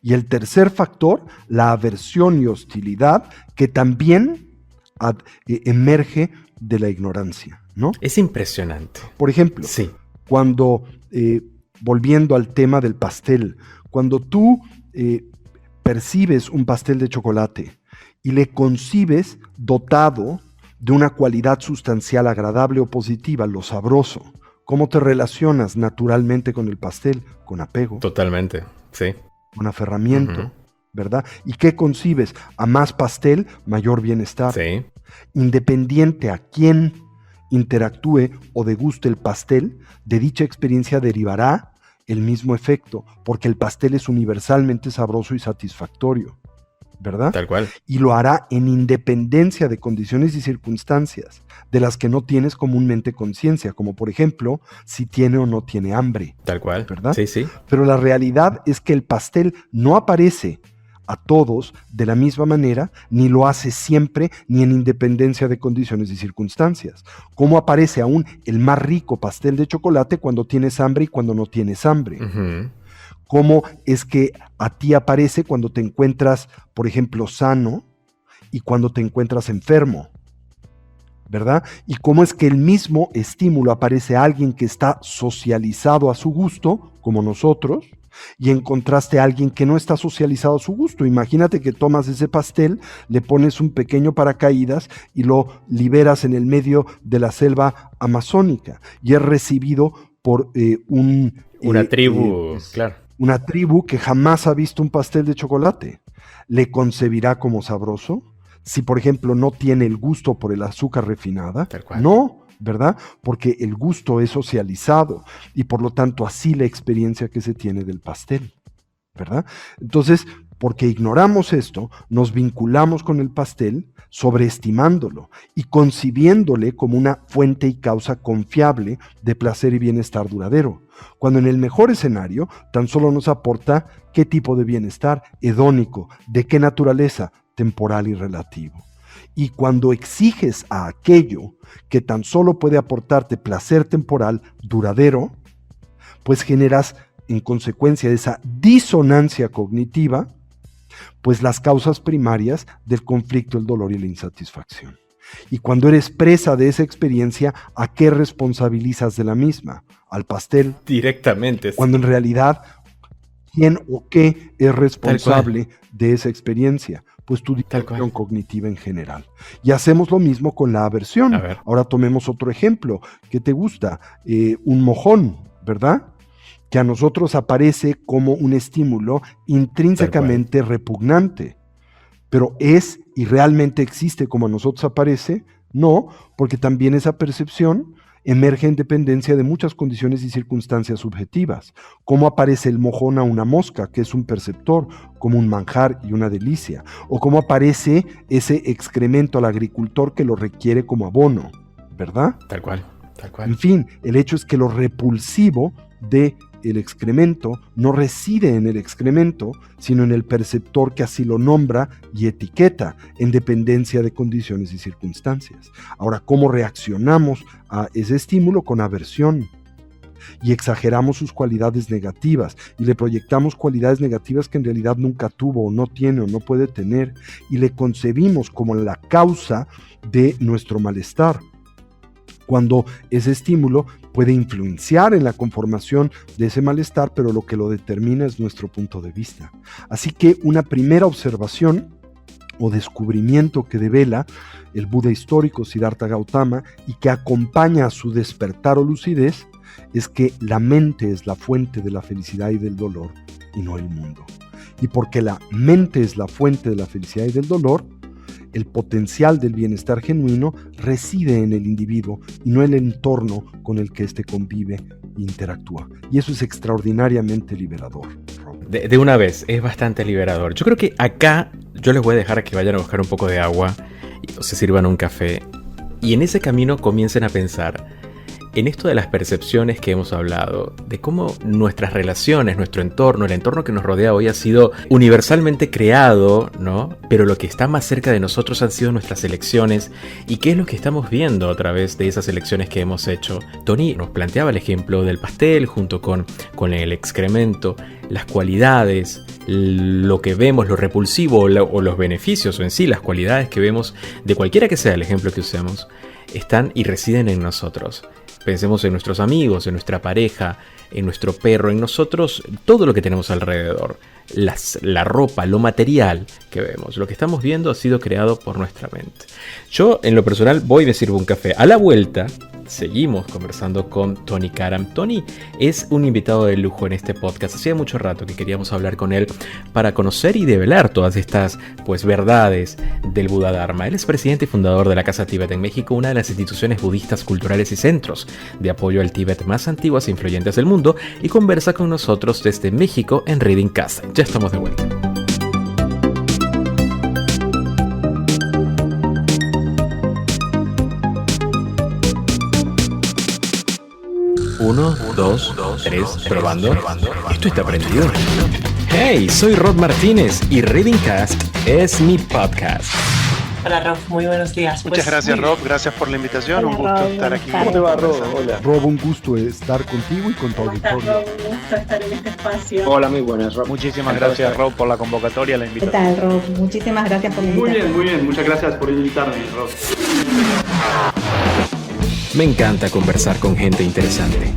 Y el tercer factor, la aversión y hostilidad, que también emerge de la ignorancia, ¿no? Es impresionante. Por ejemplo, sí. Cuando, volviendo al tema del pastel, cuando tú percibes un pastel de chocolate y le concibes dotado de una cualidad sustancial agradable o positiva, lo sabroso, ¿cómo te relacionas naturalmente con el pastel? Con apego. Totalmente, sí. Con aferramiento, ¿verdad? ¿Y qué concibes? A más pastel, mayor bienestar. Sí. Independiente a quién interactúe o deguste el pastel, de dicha experiencia derivará el mismo efecto, porque el pastel es universalmente sabroso y satisfactorio, ¿verdad? Tal cual. Y lo hará en independencia de condiciones y circunstancias de las que no tienes comúnmente conciencia, como por ejemplo, si tiene o no tiene hambre. Tal cual. ¿Verdad? Sí, sí. Pero la realidad es que el pastel no aparece a todos de la misma manera, ni lo hace siempre, ni en independencia de condiciones y circunstancias. ¿Cómo aparece aún el más rico pastel de chocolate cuando tienes hambre y cuando no tienes hambre? ¿Cómo es que a ti aparece cuando te encuentras, por ejemplo, sano y cuando te encuentras enfermo? ¿Verdad? Y cómo es que el mismo estímulo aparece a alguien que está socializado a su gusto, como nosotros, y encontraste a alguien que no está socializado a su gusto. Imagínate que tomas ese pastel, le pones un pequeño paracaídas y lo liberas en el medio de la selva amazónica y es recibido por una tribu, claro. Una tribu que jamás ha visto un pastel de chocolate. ¿Le concebirá como sabroso? Si, por ejemplo, no tiene el gusto por el azúcar refinada, no, ¿verdad? Porque el gusto es socializado y por lo tanto así la experiencia que se tiene del pastel, ¿verdad? Entonces, porque ignoramos esto, nos vinculamos con el pastel sobreestimándolo y concibiéndole como una fuente y causa confiable de placer y bienestar duradero, cuando en el mejor escenario tan solo nos aporta qué tipo de bienestar hedónico, de qué naturaleza, temporal y relativo. Y cuando exiges a aquello que tan solo puede aportarte placer temporal duradero, pues generas en consecuencia de esa disonancia cognitiva, pues las causas primarias del conflicto, el dolor y la insatisfacción. Y cuando eres presa de esa experiencia, ¿a qué responsabilizas de la misma? Al pastel. Directamente. Cuando en realidad, ¿quién o qué es responsable de esa experiencia? Pues tu distorsión cognitiva en general. Y hacemos lo mismo con la aversión. Ahora tomemos otro ejemplo. ¿Qué te gusta? Un mojón, ¿verdad? Que a nosotros aparece como un estímulo intrínsecamente repugnante. Pero ¿es y realmente existe como a nosotros aparece? No, porque también esa percepción emerge en dependencia de muchas condiciones y circunstancias subjetivas. Cómo aparece el mojón a una mosca, que es un perceptor, como un manjar y una delicia, o cómo aparece ese excremento al agricultor que lo requiere como abono, ¿verdad? Tal cual. En fin, el hecho es que lo repulsivo de el excremento no reside en el excremento, sino en el perceptor que así lo nombra y etiqueta, en dependencia de condiciones y circunstancias. Ahora, ¿cómo reaccionamos a ese estímulo? Con aversión. Y exageramos sus cualidades negativas y le proyectamos cualidades negativas que en realidad nunca tuvo o no tiene o no puede tener, y le concebimos como la causa de nuestro malestar, cuando ese estímulo puede influenciar en la conformación de ese malestar, pero lo que lo determina es nuestro punto de vista. Así que una primera observación o descubrimiento que devela el Buda histórico Siddhartha Gautama y que acompaña a su despertar o lucidez es que la mente es la fuente de la felicidad y del dolor y no el mundo. Y porque la mente es la fuente de la felicidad y del dolor, el potencial del bienestar genuino reside en el individuo y no en el entorno con el que éste convive e interactúa. Y eso es extraordinariamente liberador. De una vez, es bastante liberador. Yo creo que acá yo les voy a dejar que vayan a buscar un poco de agua o se sirvan un café y en ese camino comiencen a pensar en esto de las percepciones que hemos hablado, de cómo nuestras relaciones, nuestro entorno, el entorno que nos rodea hoy ha sido universalmente creado, ¿no? Pero lo que está más cerca de nosotros han sido nuestras elecciones y qué es lo que estamos viendo a través de esas elecciones que hemos hecho. Tony nos planteaba el ejemplo del pastel junto con el excremento, las cualidades, lo que vemos, lo repulsivo o los beneficios o en sí las cualidades que vemos de cualquiera que sea el ejemplo que usemos, están y residen en nosotros. Pensemos en nuestros amigos, en nuestra pareja, en nuestro perro, en nosotros, todo lo que tenemos alrededor. La ropa, lo material que vemos, lo que estamos viendo ha sido creado por nuestra mente. Yo, en lo personal, voy y me sirvo un café. A la vuelta, seguimos conversando con Tony Karam. Tony es un invitado de lujo en este podcast. Hacía mucho rato que queríamos hablar con él para conocer y develar todas estas verdades del Buda Dharma. Él es presidente y fundador de la Casa Tíbet en México, una de las instituciones budistas culturales y centros de apoyo al Tíbet más antiguas e influyentes del mundo, y conversa con nosotros desde México en Reading Cast. Ya estamos de vuelta. Uno, dos, tres, probando. Esto está prendido. Hey, soy Rod Martínez y Reading Cast es mi podcast. Hola Rob, muy buenos días. Muchas gracias Rob, gracias por la invitación. Hola, un gusto Rob, estar aquí. ¿cómo te va, Rob? Hola. Rob, un gusto estar contigo y con tu ¿Cómo estás, auditorio. Rob? Un gusto estar en este espacio. Hola, muy buenas, Rob. Muchísimas gracias Rob por la convocatoria, la ¿Qué invitación. tal, Rob? Muchísimas gracias por la invitación. Muy bien, muchas gracias por invitarme, Rob. Me encanta conversar con gente interesante.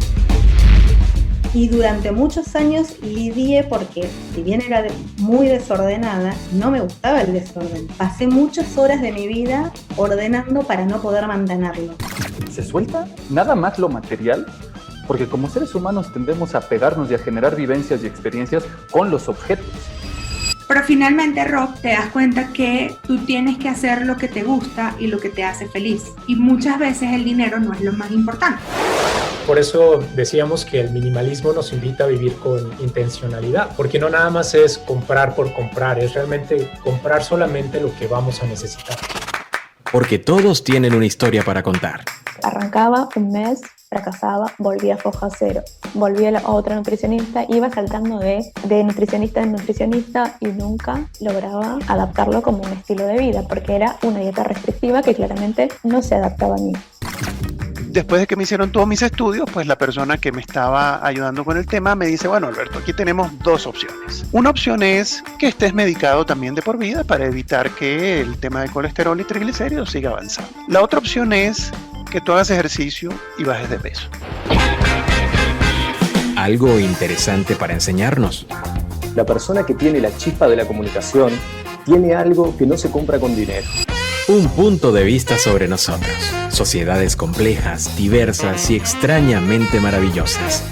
Y durante muchos años lidié porque, si bien era muy desordenada, no me gustaba el desorden. Pasé muchas horas de mi vida ordenando para no poder mantenerlo. ¿Se suelta nada más lo material? Porque como seres humanos tendemos a pegarnos y a generar vivencias y experiencias con los objetos. Pero finalmente, Rob, te das cuenta que tú tienes que hacer lo que te gusta y lo que te hace feliz. Y muchas veces el dinero no es lo más importante. Por eso decíamos que el minimalismo nos invita a vivir con intencionalidad, porque no nada más es comprar por comprar, es realmente comprar solamente lo que vamos a necesitar. Porque todos tienen una historia para contar. Arrancaba un mes, fracasaba, volvía a foja cero, volvía a otra nutricionista, iba saltando de nutricionista en nutricionista y nunca lograba adaptarlo como un estilo de vida, porque era una dieta restrictiva que claramente no se adaptaba a mí. Después de que me hicieron todos mis estudios, pues la persona que me estaba ayudando con el tema me dice, bueno Alberto, aquí tenemos dos opciones. Una opción es que estés medicado también de por vida para evitar que el tema de colesterol y triglicéridos siga avanzando. La otra opción es que tú hagas ejercicio y bajes de peso. Algo interesante para enseñarnos. La persona que tiene la chispa de la comunicación tiene algo que no se compra con dinero. Un punto de vista sobre nosotros. Sociedades complejas, diversas y extrañamente maravillosas.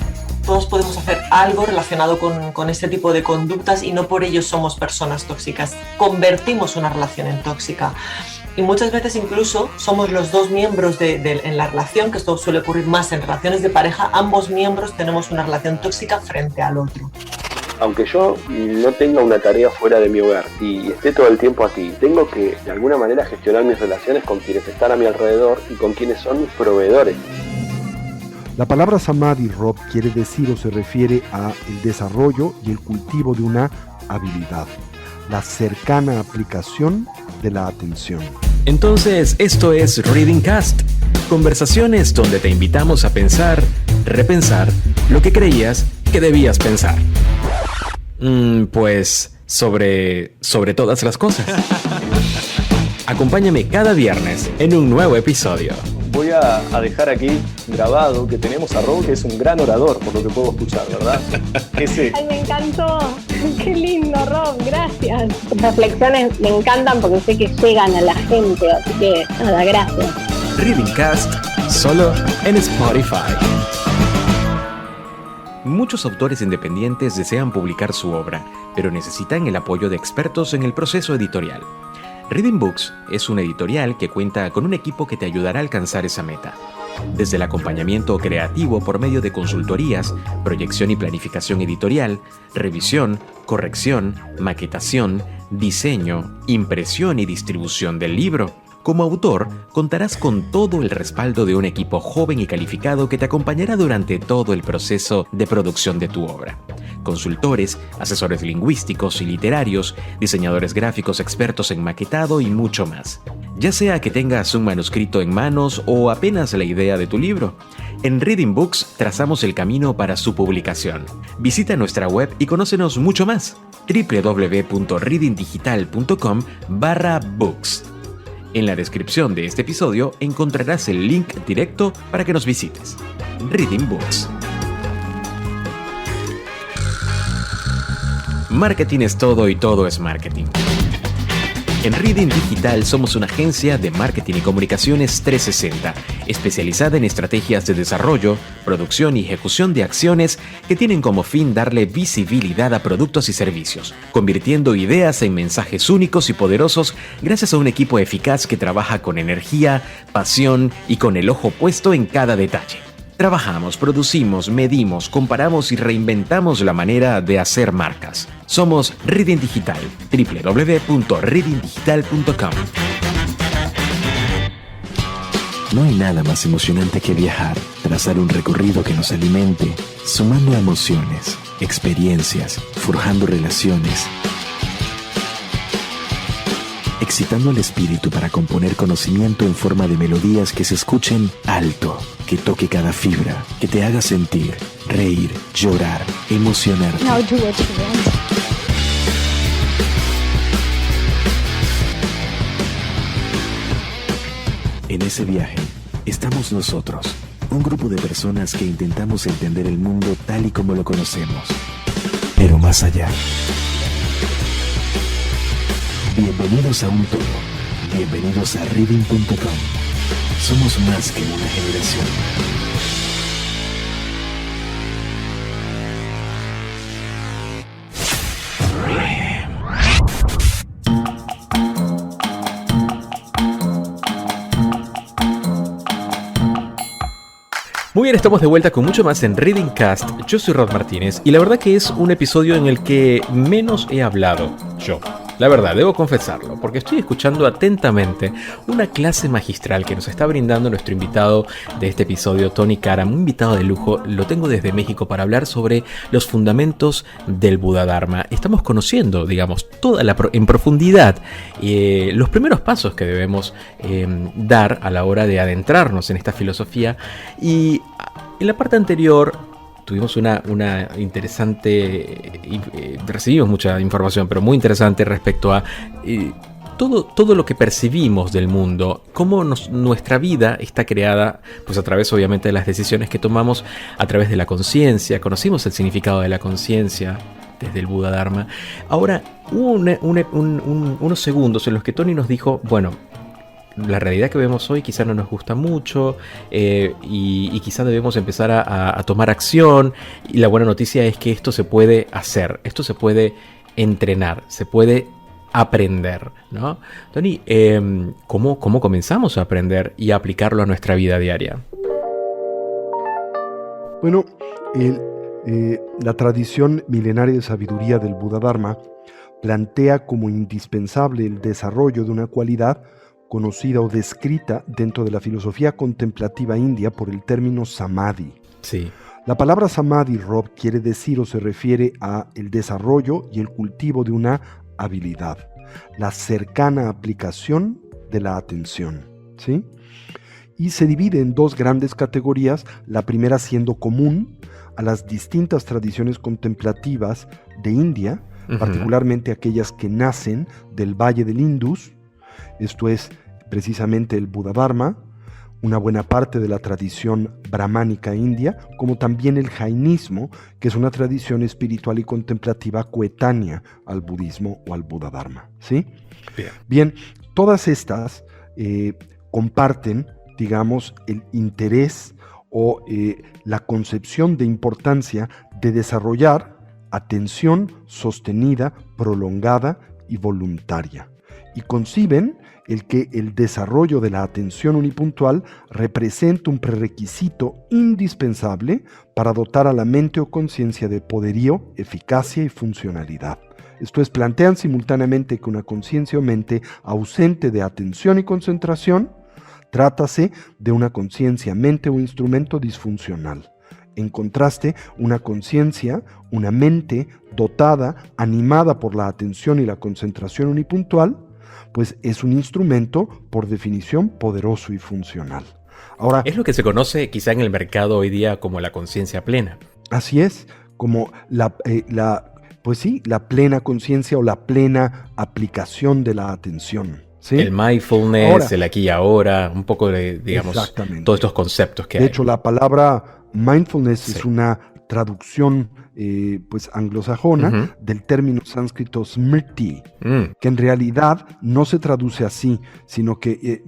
Todos podemos hacer algo relacionado con este tipo de conductas y no por ello somos personas tóxicas. Convertimos una relación en tóxica. Y muchas veces incluso somos los dos miembros en la relación, que esto suele ocurrir más en relaciones de pareja, ambos miembros tenemos una relación tóxica frente al otro. Aunque yo no tenga una tarea fuera de mi hogar y esté todo el tiempo aquí, tengo que de alguna manera gestionar mis relaciones con quienes están a mi alrededor y con quienes son mis proveedores. La palabra Samadhi, Rob, quiere decir o se refiere a el desarrollo y el cultivo de una habilidad, la cercana aplicación de la atención. Entonces, esto es Reading Cast, conversaciones donde te invitamos a pensar, repensar lo que creías que debías pensar. Pues sobre todas las cosas. Acompáñame cada viernes en un nuevo episodio. Voy a dejar aquí grabado que tenemos a Rob, que es un gran orador, por lo que puedo escuchar, ¿verdad? Ay, me encantó. Qué lindo, Rob, gracias. Tus reflexiones me encantan porque sé que llegan a la gente, así que nada, gracias. Reading Cast, solo en Spotify. Muchos autores independientes desean publicar su obra, pero necesitan el apoyo de expertos en el proceso editorial. Reading Books es una editorial que cuenta con un equipo que te ayudará a alcanzar esa meta. Desde el acompañamiento creativo por medio de consultorías, proyección y planificación editorial, revisión, corrección, maquetación, diseño, impresión y distribución del libro. Como autor, contarás con todo el respaldo de un equipo joven y calificado que te acompañará durante todo el proceso de producción de tu obra. Consultores, asesores lingüísticos y literarios, diseñadores gráficos expertos en maquetado y mucho más. Ya sea que tengas un manuscrito en manos o apenas la idea de tu libro, en Reading Books trazamos el camino para su publicación. Visita nuestra web y conócenos mucho más. www.readingdigital.com/books. En la descripción de este episodio encontrarás el link directo para que nos visites. Reading Books. Marketing es todo y todo es marketing. En Reading Digital somos una agencia de marketing y comunicaciones 360, especializada en estrategias de desarrollo, producción y ejecución de acciones que tienen como fin darle visibilidad a productos y servicios, convirtiendo ideas en mensajes únicos y poderosos gracias a un equipo eficaz que trabaja con energía, pasión y con el ojo puesto en cada detalle. Trabajamos, producimos, medimos, comparamos y reinventamos la manera de hacer marcas. Somos Reading Digital, www.readingdigital.com. No hay nada más emocionante que viajar, trazar un recorrido que nos alimente, sumando emociones, experiencias, forjando relaciones, excitando al espíritu para componer conocimiento en forma de melodías que se escuchen alto, que toque cada fibra, que te haga sentir, reír, llorar, emocionarte. Now do what you want. En ese viaje estamos nosotros, un grupo de personas que intentamos entender el mundo tal y como lo conocemos, pero más allá. Bienvenidos a un todo. Bienvenidos a reading.com. Somos más que una generación. Muy bien, estamos de vuelta con mucho más en Reading Cast. Yo soy Rod Martínez y la verdad que es un episodio en el que menos he hablado yo. La verdad, debo confesarlo, porque estoy escuchando atentamente una clase magistral que nos está brindando nuestro invitado de este episodio, Tony Karam, un invitado de lujo. Lo tengo desde México para hablar sobre los fundamentos del Buda Dharma. Estamos conociendo, digamos, en profundidad los primeros pasos que debemos dar a la hora de adentrarnos en esta filosofía. Y en la parte anterior tuvimos una interesante, recibimos mucha información, pero muy interesante respecto a todo lo que percibimos del mundo, cómo nuestra vida está creada, pues a través obviamente de las decisiones que tomamos a través de la conciencia. Conocimos el significado de la conciencia desde el Buda Dharma. Ahora, hubo unos segundos en los que Tony nos dijo, bueno, la realidad que vemos hoy quizá no nos gusta mucho y quizá debemos empezar a tomar acción, y la buena noticia es que esto se puede hacer, esto se puede entrenar, se puede aprender, ¿no? Tony, ¿cómo comenzamos a aprender y a aplicarlo a nuestra vida diaria? Bueno, la tradición milenaria de sabiduría del Buda Dharma plantea como indispensable el desarrollo de una cualidad conocida o descrita dentro de la filosofía contemplativa india por el término samadhi. Sí. La palabra samadhi, Rob, quiere decir o se refiere a el desarrollo y el cultivo de una habilidad, la cercana aplicación de la atención, ¿sí? Y se divide en dos grandes categorías, la primera siendo común a las distintas tradiciones contemplativas de India, particularmente aquellas que nacen del Valle del Indus, esto es precisamente el Buda Dharma, una buena parte de la tradición brahmánica india, como también el jainismo, que es una tradición espiritual y contemplativa coetánea al budismo o al Buda Dharma, ¿sí? Bien, todas estas comparten, digamos, el interés o la concepción de importancia de desarrollar atención sostenida, prolongada y voluntaria. Y conciben el que el desarrollo de la atención unipuntual representa un prerequisito indispensable para dotar a la mente o conciencia de poderío, eficacia y funcionalidad. Esto es, plantean simultáneamente que una conciencia o mente ausente de atención y concentración trátase de una conciencia, mente o instrumento disfuncional. En contraste, una conciencia, una mente dotada, animada por la atención y la concentración unipuntual, pues es un instrumento, por definición, poderoso y funcional. Ahora, es lo que se conoce quizá en el mercado hoy día como la conciencia plena. Así es, como la plena conciencia o la plena aplicación de la atención. ¿Sí? El mindfulness, el aquí y ahora, un poco de, digamos, todos estos conceptos que hay. De hecho, la palabra mindfulness es una traducción anglosajona del término sánscrito smriti, que en realidad no se traduce así, sino que,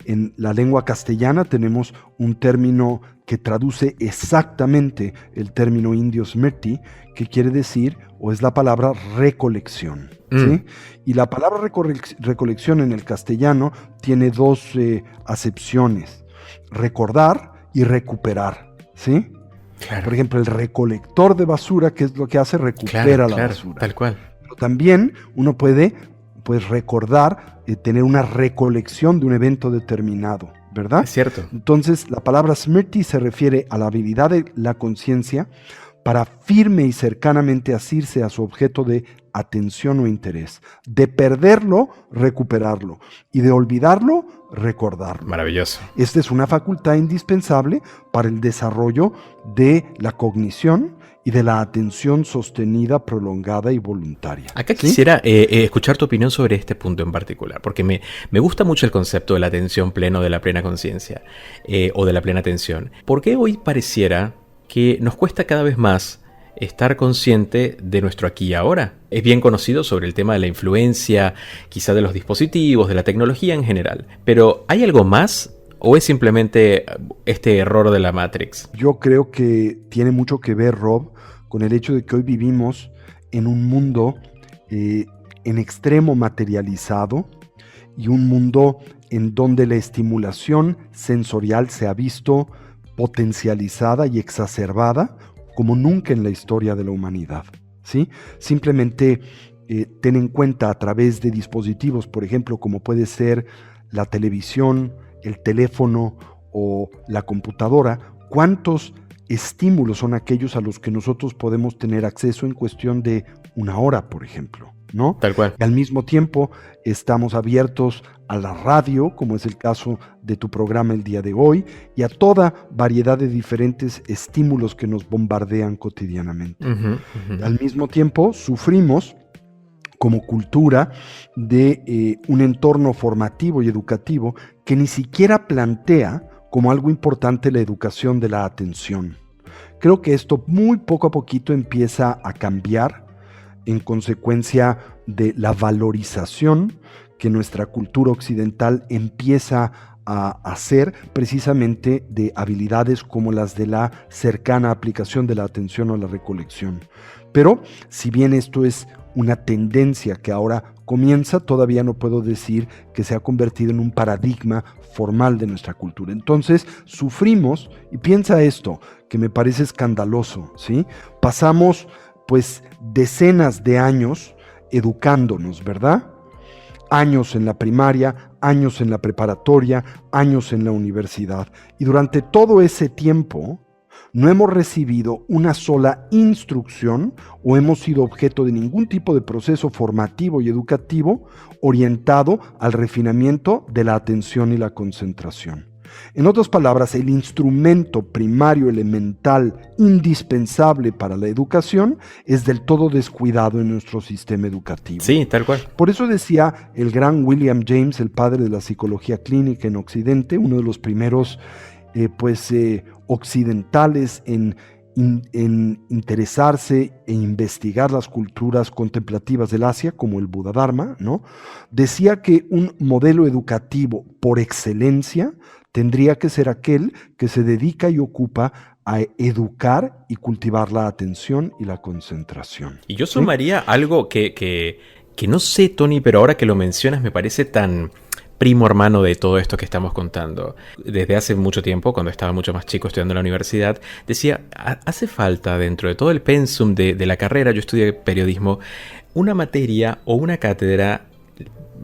en la lengua castellana tenemos un término que traduce exactamente el término indio smriti, que quiere decir, o es la palabra recolección. ¿Sí? Y la palabra recolección en el castellano tiene dos acepciones: recordar y recuperar, ¿sí? Claro. Por ejemplo, el recolector de basura, ¿qué es lo que hace? Recupera la basura. Tal cual. Pero también uno puede, recordar, tener una recolección de un evento determinado, ¿verdad? Es cierto. Entonces, la palabra smriti se refiere a la habilidad de la conciencia para firme y cercanamente asirse a su objeto de atención o interés, de perderlo, recuperarlo, y de olvidarlo, recordarlo. Maravilloso. Esta es una facultad indispensable para el desarrollo de la cognición y de la atención sostenida, prolongada y voluntaria. Acá quisiera escuchar tu opinión sobre este punto en particular, porque me gusta mucho el concepto de la atención plena o de la plena conciencia, o de la plena atención. ¿Por qué hoy pareciera que nos cuesta cada vez más estar consciente de nuestro aquí y ahora? Es bien conocido sobre el tema de la influencia, quizá de los dispositivos, de la tecnología en general. Pero ¿hay algo más o es simplemente este error de la Matrix? Yo creo que tiene mucho que ver, Rob, con el hecho de que hoy vivimos en un mundo en extremo materializado y un mundo en donde la estimulación sensorial se ha visto potencializada y exacerbada como nunca en la historia de la humanidad, ¿sí? Simplemente ten en cuenta a través de dispositivos, por ejemplo, como puede ser la televisión, el teléfono o la computadora, cuántos estímulos son aquellos a los que nosotros podemos tener acceso en cuestión de una hora, por ejemplo, ¿no? Tal cual. Y al mismo tiempo estamos abiertos a la radio, como es el caso de tu programa el día de hoy, y a toda variedad de diferentes estímulos que nos bombardean cotidianamente. Al mismo tiempo sufrimos como cultura de un entorno formativo y educativo que ni siquiera plantea como algo importante la educación de la atención. Creo que esto muy poco a poquito empieza a cambiar en consecuencia de la valorización que nuestra cultura occidental empieza a hacer precisamente de habilidades como las de la cercana aplicación de la atención o la recolección. Pero si bien esto es una tendencia que ahora comienza, todavía no puedo decir que se ha convertido en un paradigma formal de nuestra cultura. Entonces, sufrimos, y piensa esto, que me parece escandaloso, ¿sí? Pasamos, pues, decenas de años educándonos, ¿verdad? Años en la primaria, años en la preparatoria, años en la universidad. Y durante todo ese tiempo no hemos recibido una sola instrucción o hemos sido objeto de ningún tipo de proceso formativo y educativo orientado al refinamiento de la atención y la concentración. En otras palabras, el instrumento primario, elemental, indispensable para la educación es del todo descuidado en nuestro sistema educativo. Sí, tal cual. Por eso decía el gran William James, el padre de la psicología clínica en Occidente, uno de los primeros occidentales en interesarse e investigar las culturas contemplativas del Asia, como el Buddha-dharma, ¿no? Decía que un modelo educativo por excelencia tendría que ser aquel que se dedica y ocupa a educar y cultivar la atención y la concentración. Y yo sumaría algo que no sé, Tony, pero ahora que lo mencionas me parece tan primo hermano de todo esto que estamos contando. Desde hace mucho tiempo, cuando estaba mucho más chico estudiando en la universidad, decía, hace falta dentro de todo el pensum de la carrera, yo estudié periodismo, una materia o una cátedra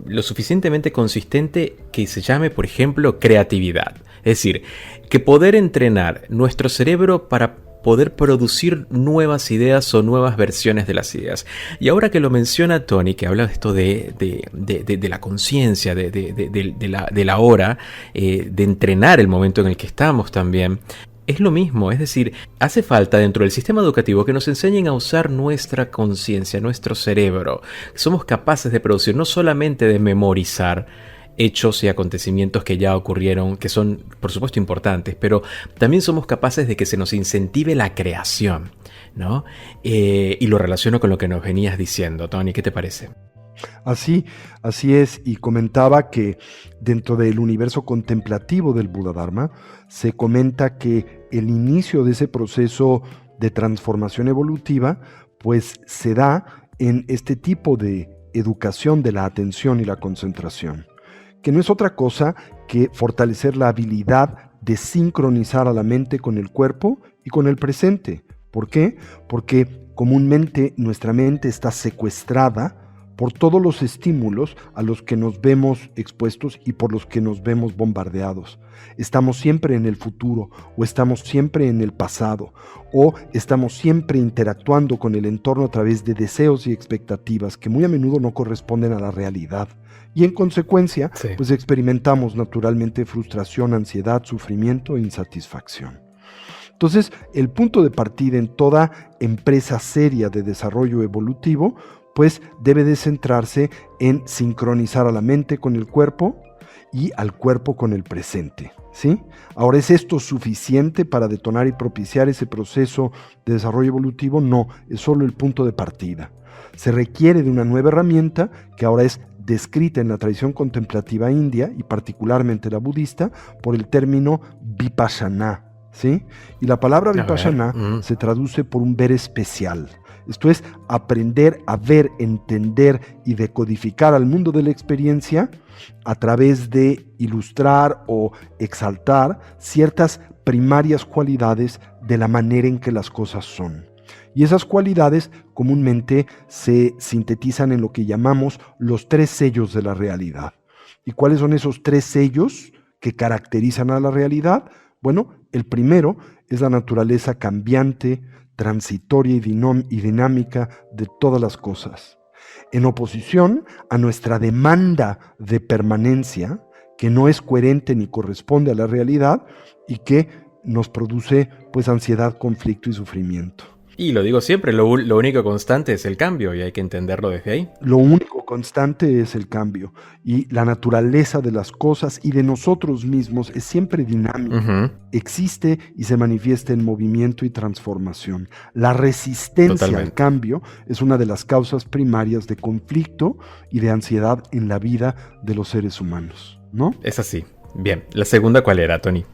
lo suficientemente consistente que se llame, por ejemplo, creatividad. Es decir, que poder entrenar nuestro cerebro para poder producir nuevas ideas o nuevas versiones de las ideas. Y ahora que lo menciona Tony, que habla de esto de la conciencia, de la hora, de entrenar el momento en el que estamos también, es lo mismo. Es decir, hace falta dentro del sistema educativo que nos enseñen a usar nuestra conciencia, nuestro cerebro. Somos capaces de producir, no solamente de memorizar hechos y acontecimientos que ya ocurrieron, que son por supuesto importantes, pero también somos capaces de que se nos incentive la creación, ¿no? Y lo relaciono con lo que nos venías diciendo, Tony, ¿qué te parece? Así es, y comentaba que dentro del universo contemplativo del Buddha-dharma se comenta que el inicio de ese proceso de transformación evolutiva pues se da en este tipo de educación de la atención y la concentración, que no es otra cosa que fortalecer la habilidad de sincronizar a la mente con el cuerpo y con el presente. ¿Por qué? Porque comúnmente nuestra mente está secuestrada por todos los estímulos a los que nos vemos expuestos y por los que nos vemos bombardeados. Estamos siempre en el futuro, o estamos siempre en el pasado, o estamos siempre interactuando con el entorno a través de deseos y expectativas que muy a menudo no corresponden a la realidad. Y en consecuencia, pues experimentamos naturalmente frustración, ansiedad, sufrimiento e insatisfacción. Entonces, el punto de partida en toda empresa seria de desarrollo evolutivo pues debe de centrarse en sincronizar a la mente con el cuerpo y al cuerpo con el presente, ¿sí? Ahora, ¿es esto suficiente para detonar y propiciar ese proceso de desarrollo evolutivo? No, es solo el punto de partida. Se requiere de una nueva herramienta que ahora es descrita en la tradición contemplativa india y particularmente la budista por el término vipassana, ¿sí? Y la palabra vipassana se traduce por un ver especial. Esto es aprender a ver, entender y decodificar al mundo de la experiencia a través de ilustrar o exaltar ciertas primarias cualidades de la manera en que las cosas son. Y esas cualidades comúnmente se sintetizan en lo que llamamos los 3 sellos de la realidad. ¿Y cuáles son esos 3 sellos que caracterizan a la realidad? Bueno, el primero es la naturaleza cambiante, transitoria y dinámica de todas las cosas, en oposición a nuestra demanda de permanencia, que no es coherente ni corresponde a la realidad y que nos produce pues ansiedad, conflicto y sufrimiento. Y lo digo siempre, lo único constante es el cambio y hay que entenderlo desde ahí. Lo único constante es el cambio y la naturaleza de las cosas y de nosotros mismos es siempre dinámica. Existe y se manifiesta en movimiento y transformación. La resistencia al cambio es una de las causas primarias de conflicto y de ansiedad en la vida de los seres humanos, ¿no? Es así. Bien, ¿la segunda cuál era, Tony?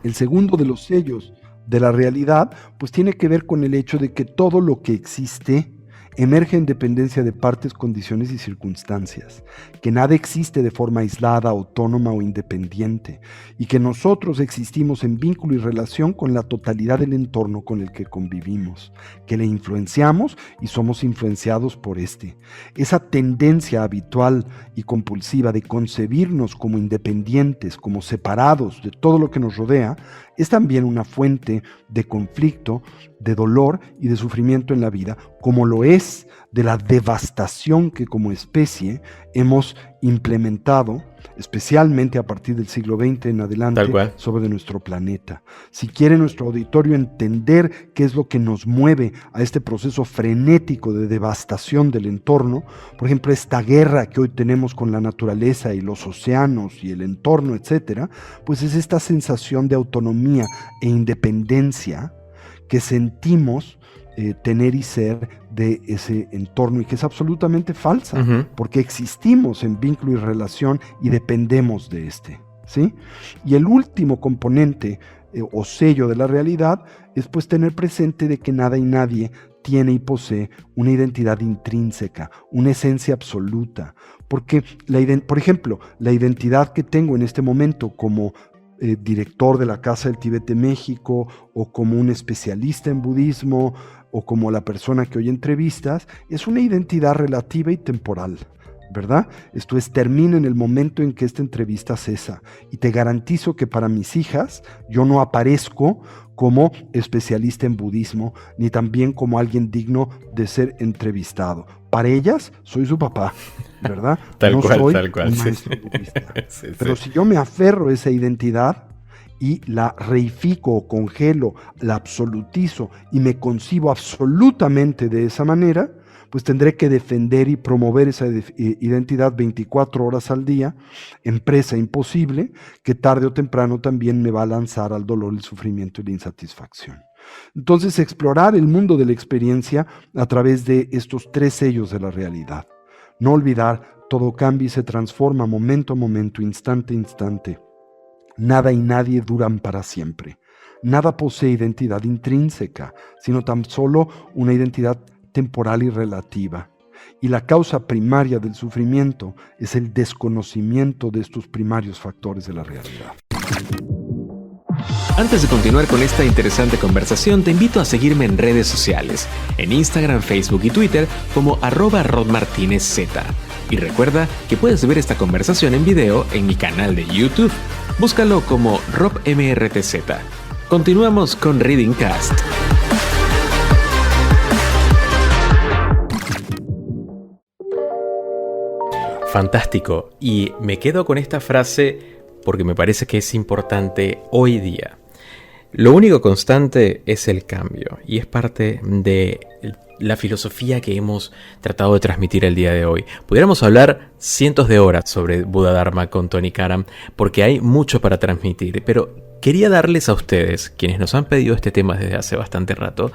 El segundo de los sellos de la realidad, pues tiene que ver con el hecho de que todo lo que existe emerge en dependencia de partes, condiciones y circunstancias, que nada existe de forma aislada, autónoma o independiente, y que nosotros existimos en vínculo y relación con la totalidad del entorno con el que convivimos, que le influenciamos y somos influenciados por este. Esa tendencia habitual y compulsiva de concebirnos como independientes, como separados de todo lo que nos rodea, es también una fuente de conflicto, de dolor y de sufrimiento en la vida, como lo es de la devastación que como especie hemos implementado, especialmente a partir del siglo XX en adelante, sobre nuestro planeta. Si quiere nuestro auditorio entender qué es lo que nos mueve a este proceso frenético de devastación del entorno, por ejemplo, esta guerra que hoy tenemos con la naturaleza y los océanos y el entorno, etcétera, pues es esta sensación de autonomía e independencia que sentimos tener y ser de ese entorno, y que es absolutamente falsa, porque existimos en vínculo y relación y dependemos de este, ¿sí? Y el último componente o sello de la realidad es pues tener presente de que nada y nadie tiene y posee una identidad intrínseca, una esencia absoluta, porque por ejemplo, la identidad que tengo en este momento como director de la Casa del Tíbet de México, o como un especialista en budismo, o como la persona que hoy entrevistas, es una identidad relativa y temporal, ¿verdad? Esto es, termina en el momento en que esta entrevista cesa, y te garantizo que para mis hijas yo no aparezco como especialista en budismo, ni también como alguien digno de ser entrevistado. Para ellas soy su papá, ¿verdad? Tal cual, un maestro budista. Sí, pero si yo me aferro a esa identidad y la reifico o congelo, la absolutizo y me concibo absolutamente de esa manera, pues tendré que defender y promover esa identidad 24 horas al día, empresa imposible, que tarde o temprano también me va a lanzar al dolor, el sufrimiento y la insatisfacción. Entonces, explorar el mundo de la experiencia a través de estos 3 sellos de la realidad. No olvidar, todo cambia y se transforma momento a momento, instante a instante. Nada y nadie duran para siempre. Nada posee identidad intrínseca, sino tan solo una identidad temporal y relativa. Y la causa primaria del sufrimiento es el desconocimiento de estos primarios factores de la realidad. Antes de continuar con esta interesante conversación, te invito a seguirme en redes sociales, en Instagram, Facebook y Twitter como @rodmartinezz. Y recuerda que puedes ver esta conversación en video en mi canal de YouTube. Búscalo como RobMRTZ. Continuamos con Reading Cast. Fantástico. Y me quedo con esta frase porque me parece que es importante hoy día. Lo único constante es el cambio, y es parte de la filosofía que hemos tratado de transmitir el día de hoy. Pudiéramos hablar cientos de horas sobre Buddha Dharma con Tony Karam, porque hay mucho para transmitir, pero quería darles a ustedes, quienes nos han pedido este tema desde hace bastante rato,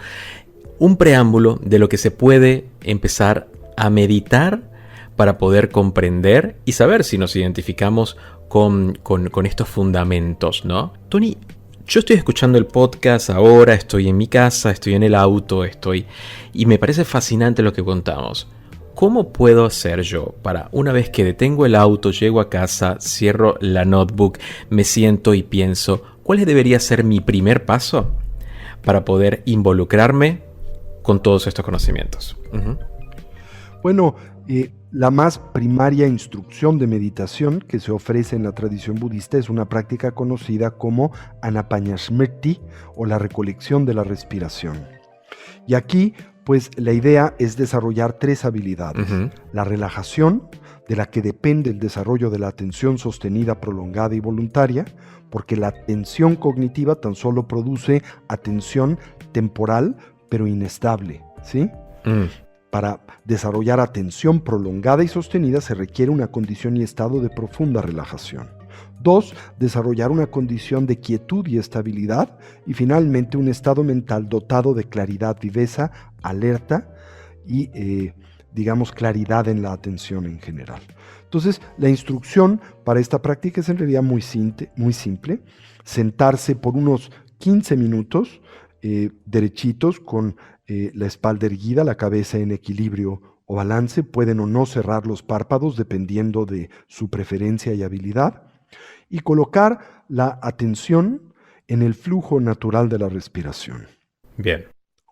un preámbulo de lo que se puede empezar a meditar para poder comprender y saber si nos identificamos con estos fundamentos, ¿no? Tony, yo estoy escuchando el podcast ahora, estoy en mi casa, estoy en el auto, y me parece fascinante lo que contamos. ¿Cómo puedo hacer yo para, una vez que detengo el auto, llego a casa, cierro la notebook, me siento y pienso, ¿cuál debería ser mi primer paso para poder involucrarme con todos estos conocimientos? Bueno, la más primaria instrucción de meditación que se ofrece en la tradición budista es una práctica conocida como Anapanasmriti, o la recolección de la respiración. Y aquí, pues, la idea es desarrollar 3 habilidades. La relajación, de la que depende el desarrollo de la atención sostenida, prolongada y voluntaria, porque la atención cognitiva tan solo produce atención temporal, pero inestable, ¿sí? Para desarrollar atención prolongada y sostenida se requiere una condición y estado de profunda relajación. 2. Desarrollar una condición de quietud y estabilidad. Y finalmente un estado mental dotado de claridad, viveza, alerta y, claridad en la atención en general. Entonces, la instrucción para esta práctica es en realidad muy simple. Sentarse por unos 15 minutos derechitos con la espalda erguida, la cabeza en equilibrio o balance. Pueden o no cerrar los párpados dependiendo de su preferencia y habilidad. Y colocar la atención en el flujo natural de la respiración. Bien.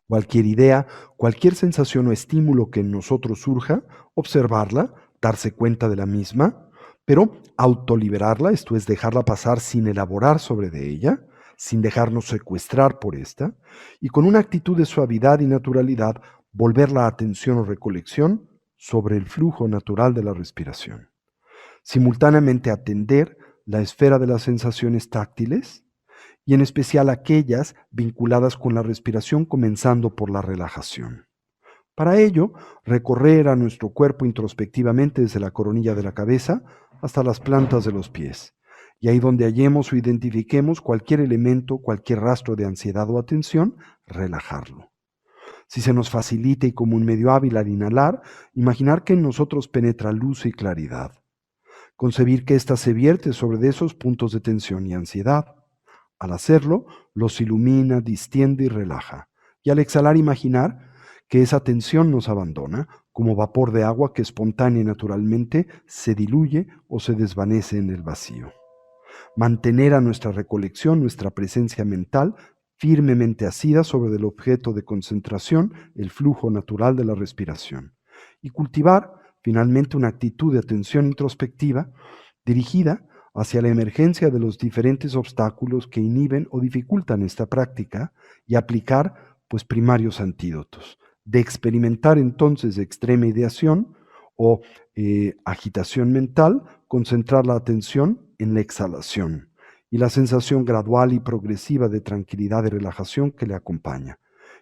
Cualquier idea, cualquier sensación o estímulo que en nosotros surja, observarla, darse cuenta de la misma, pero autoliberarla, esto es dejarla pasar sin elaborar sobre de ella, sin dejarnos secuestrar por esta, y con una actitud de suavidad y naturalidad, volver la atención o recolección sobre el flujo natural de la respiración. Simultáneamente atender la esfera de las sensaciones táctiles, y en especial aquellas vinculadas con la respiración, comenzando por la relajación. Para ello, recorrer a nuestro cuerpo introspectivamente desde la coronilla de la cabeza hasta las plantas de los pies, y ahí donde hallemos o identifiquemos cualquier elemento, cualquier rastro de ansiedad o atención, relajarlo. Si se nos facilita y como un medio hábil al inhalar, imaginar que en nosotros penetra luz y claridad. Concebir que ésta se vierte sobre esos puntos de tensión y ansiedad. Al hacerlo, los ilumina, distiende y relaja. Y al exhalar, imaginar que esa tensión nos abandona, como vapor de agua que espontánea y naturalmente se diluye o se desvanece en el vacío. Mantener a nuestra recolección, nuestra presencia mental, firmemente asida sobre el objeto de concentración, el flujo natural de la respiración. Y cultivar, finalmente, una actitud de atención introspectiva dirigida hacia la emergencia de los diferentes obstáculos que inhiben o dificultan esta práctica y aplicar, primarios antídotos. De experimentar entonces extrema ideación o agitación mental, concentrar la atención en la exhalación y la sensación gradual y progresiva de tranquilidad y relajación que le acompaña.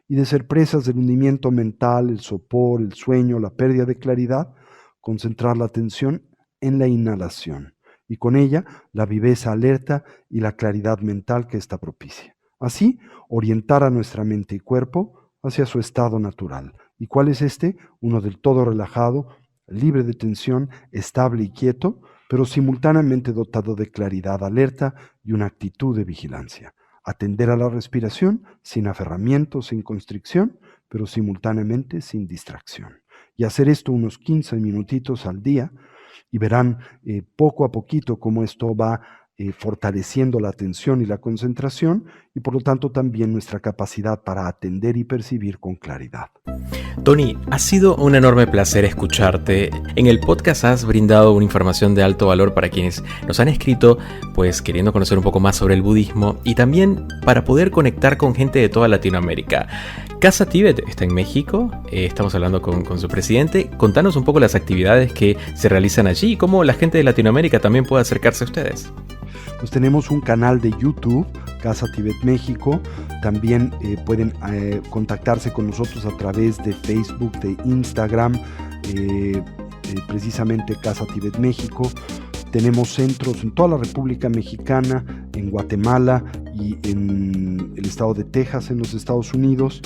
Y de ser presas del hundimiento mental, el sopor, el sueño, la pérdida de claridad, concentrar la atención en la inhalación y con ella la viveza alerta y la claridad mental que ésta propicia. Así, orientar a nuestra mente y cuerpo hacia su estado natural. ¿Y cuál es este? Uno del todo relajado, libre de tensión, estable y quieto, pero simultáneamente dotado de claridad alerta y una actitud de vigilancia. Atender a la respiración sin aferramiento, sin constricción, pero simultáneamente sin distracción. Y hacer esto unos 15 minutitos al día, y verán poco a poquito cómo esto va fortaleciendo la atención y la concentración, y por lo tanto también nuestra capacidad para atender y percibir con claridad. Tony, ha sido un enorme placer escucharte. En el podcast has brindado una información de alto valor para quienes nos han escrito, queriendo conocer un poco más sobre el budismo y también para poder conectar con gente de toda Latinoamérica. Casa Tíbet está en México, estamos hablando con su presidente. Contanos un poco las actividades que se realizan allí y cómo la gente de Latinoamérica también puede acercarse a ustedes. Pues tenemos un canal de YouTube, Casa Tíbet México. También pueden contactarse con nosotros a través de Facebook, de Instagram, precisamente Casa Tíbet México. Tenemos centros en toda la República Mexicana, en Guatemala y en el estado de Texas, en los Estados Unidos.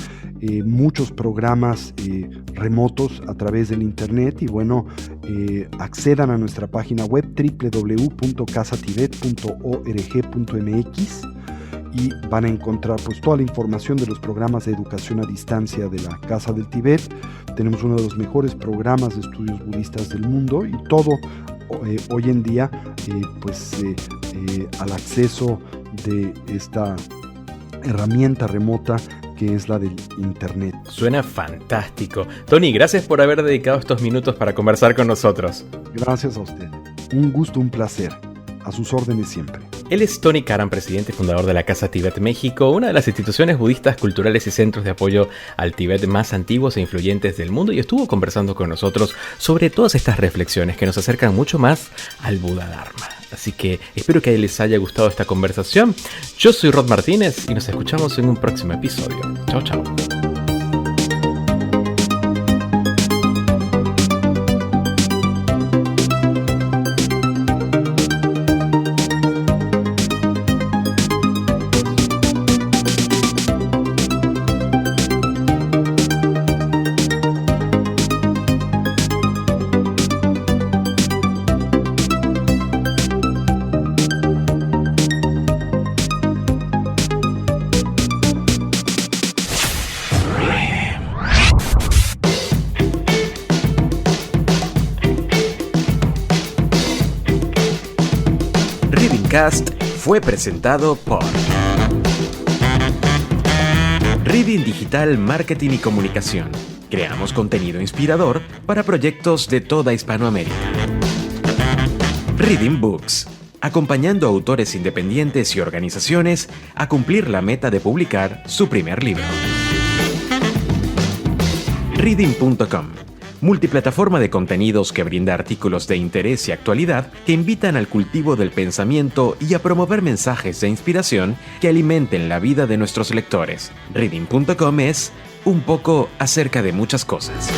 Muchos programas remotos a través del internet y accedan a nuestra página web www.casatibet.org.mx y van a encontrar toda la información de los programas de educación a distancia de la Casa del Tíbet. Tenemos uno de los mejores programas de estudios budistas del mundo y todo hoy en día al acceso de esta herramienta remota que es la del internet. Suena fantástico. Tony, gracias por haber dedicado estos minutos para conversar con nosotros. Gracias a usted. Un gusto, un placer. A sus órdenes siempre. Él es Tony Karam, presidente y fundador de la Casa Tíbet México, una de las instituciones budistas culturales y centros de apoyo al Tíbet más antiguos e influyentes del mundo, y estuvo conversando con nosotros sobre todas estas reflexiones que nos acercan mucho más al Buda Dharma. Así que espero que les haya gustado esta conversación. Yo soy Rod Martínez y nos escuchamos en un próximo episodio. Chao, chao. podcast fue presentado por Reading Digital Marketing y Comunicación. Creamos contenido inspirador para proyectos de toda Hispanoamérica. Reading Books, acompañando a autores independientes y organizaciones a cumplir la meta de publicar su primer libro. Reading.com, multiplataforma de contenidos que brinda artículos de interés y actualidad que invitan al cultivo del pensamiento y a promover mensajes de inspiración que alimenten la vida de nuestros lectores. Reading.com es un poco acerca de muchas cosas.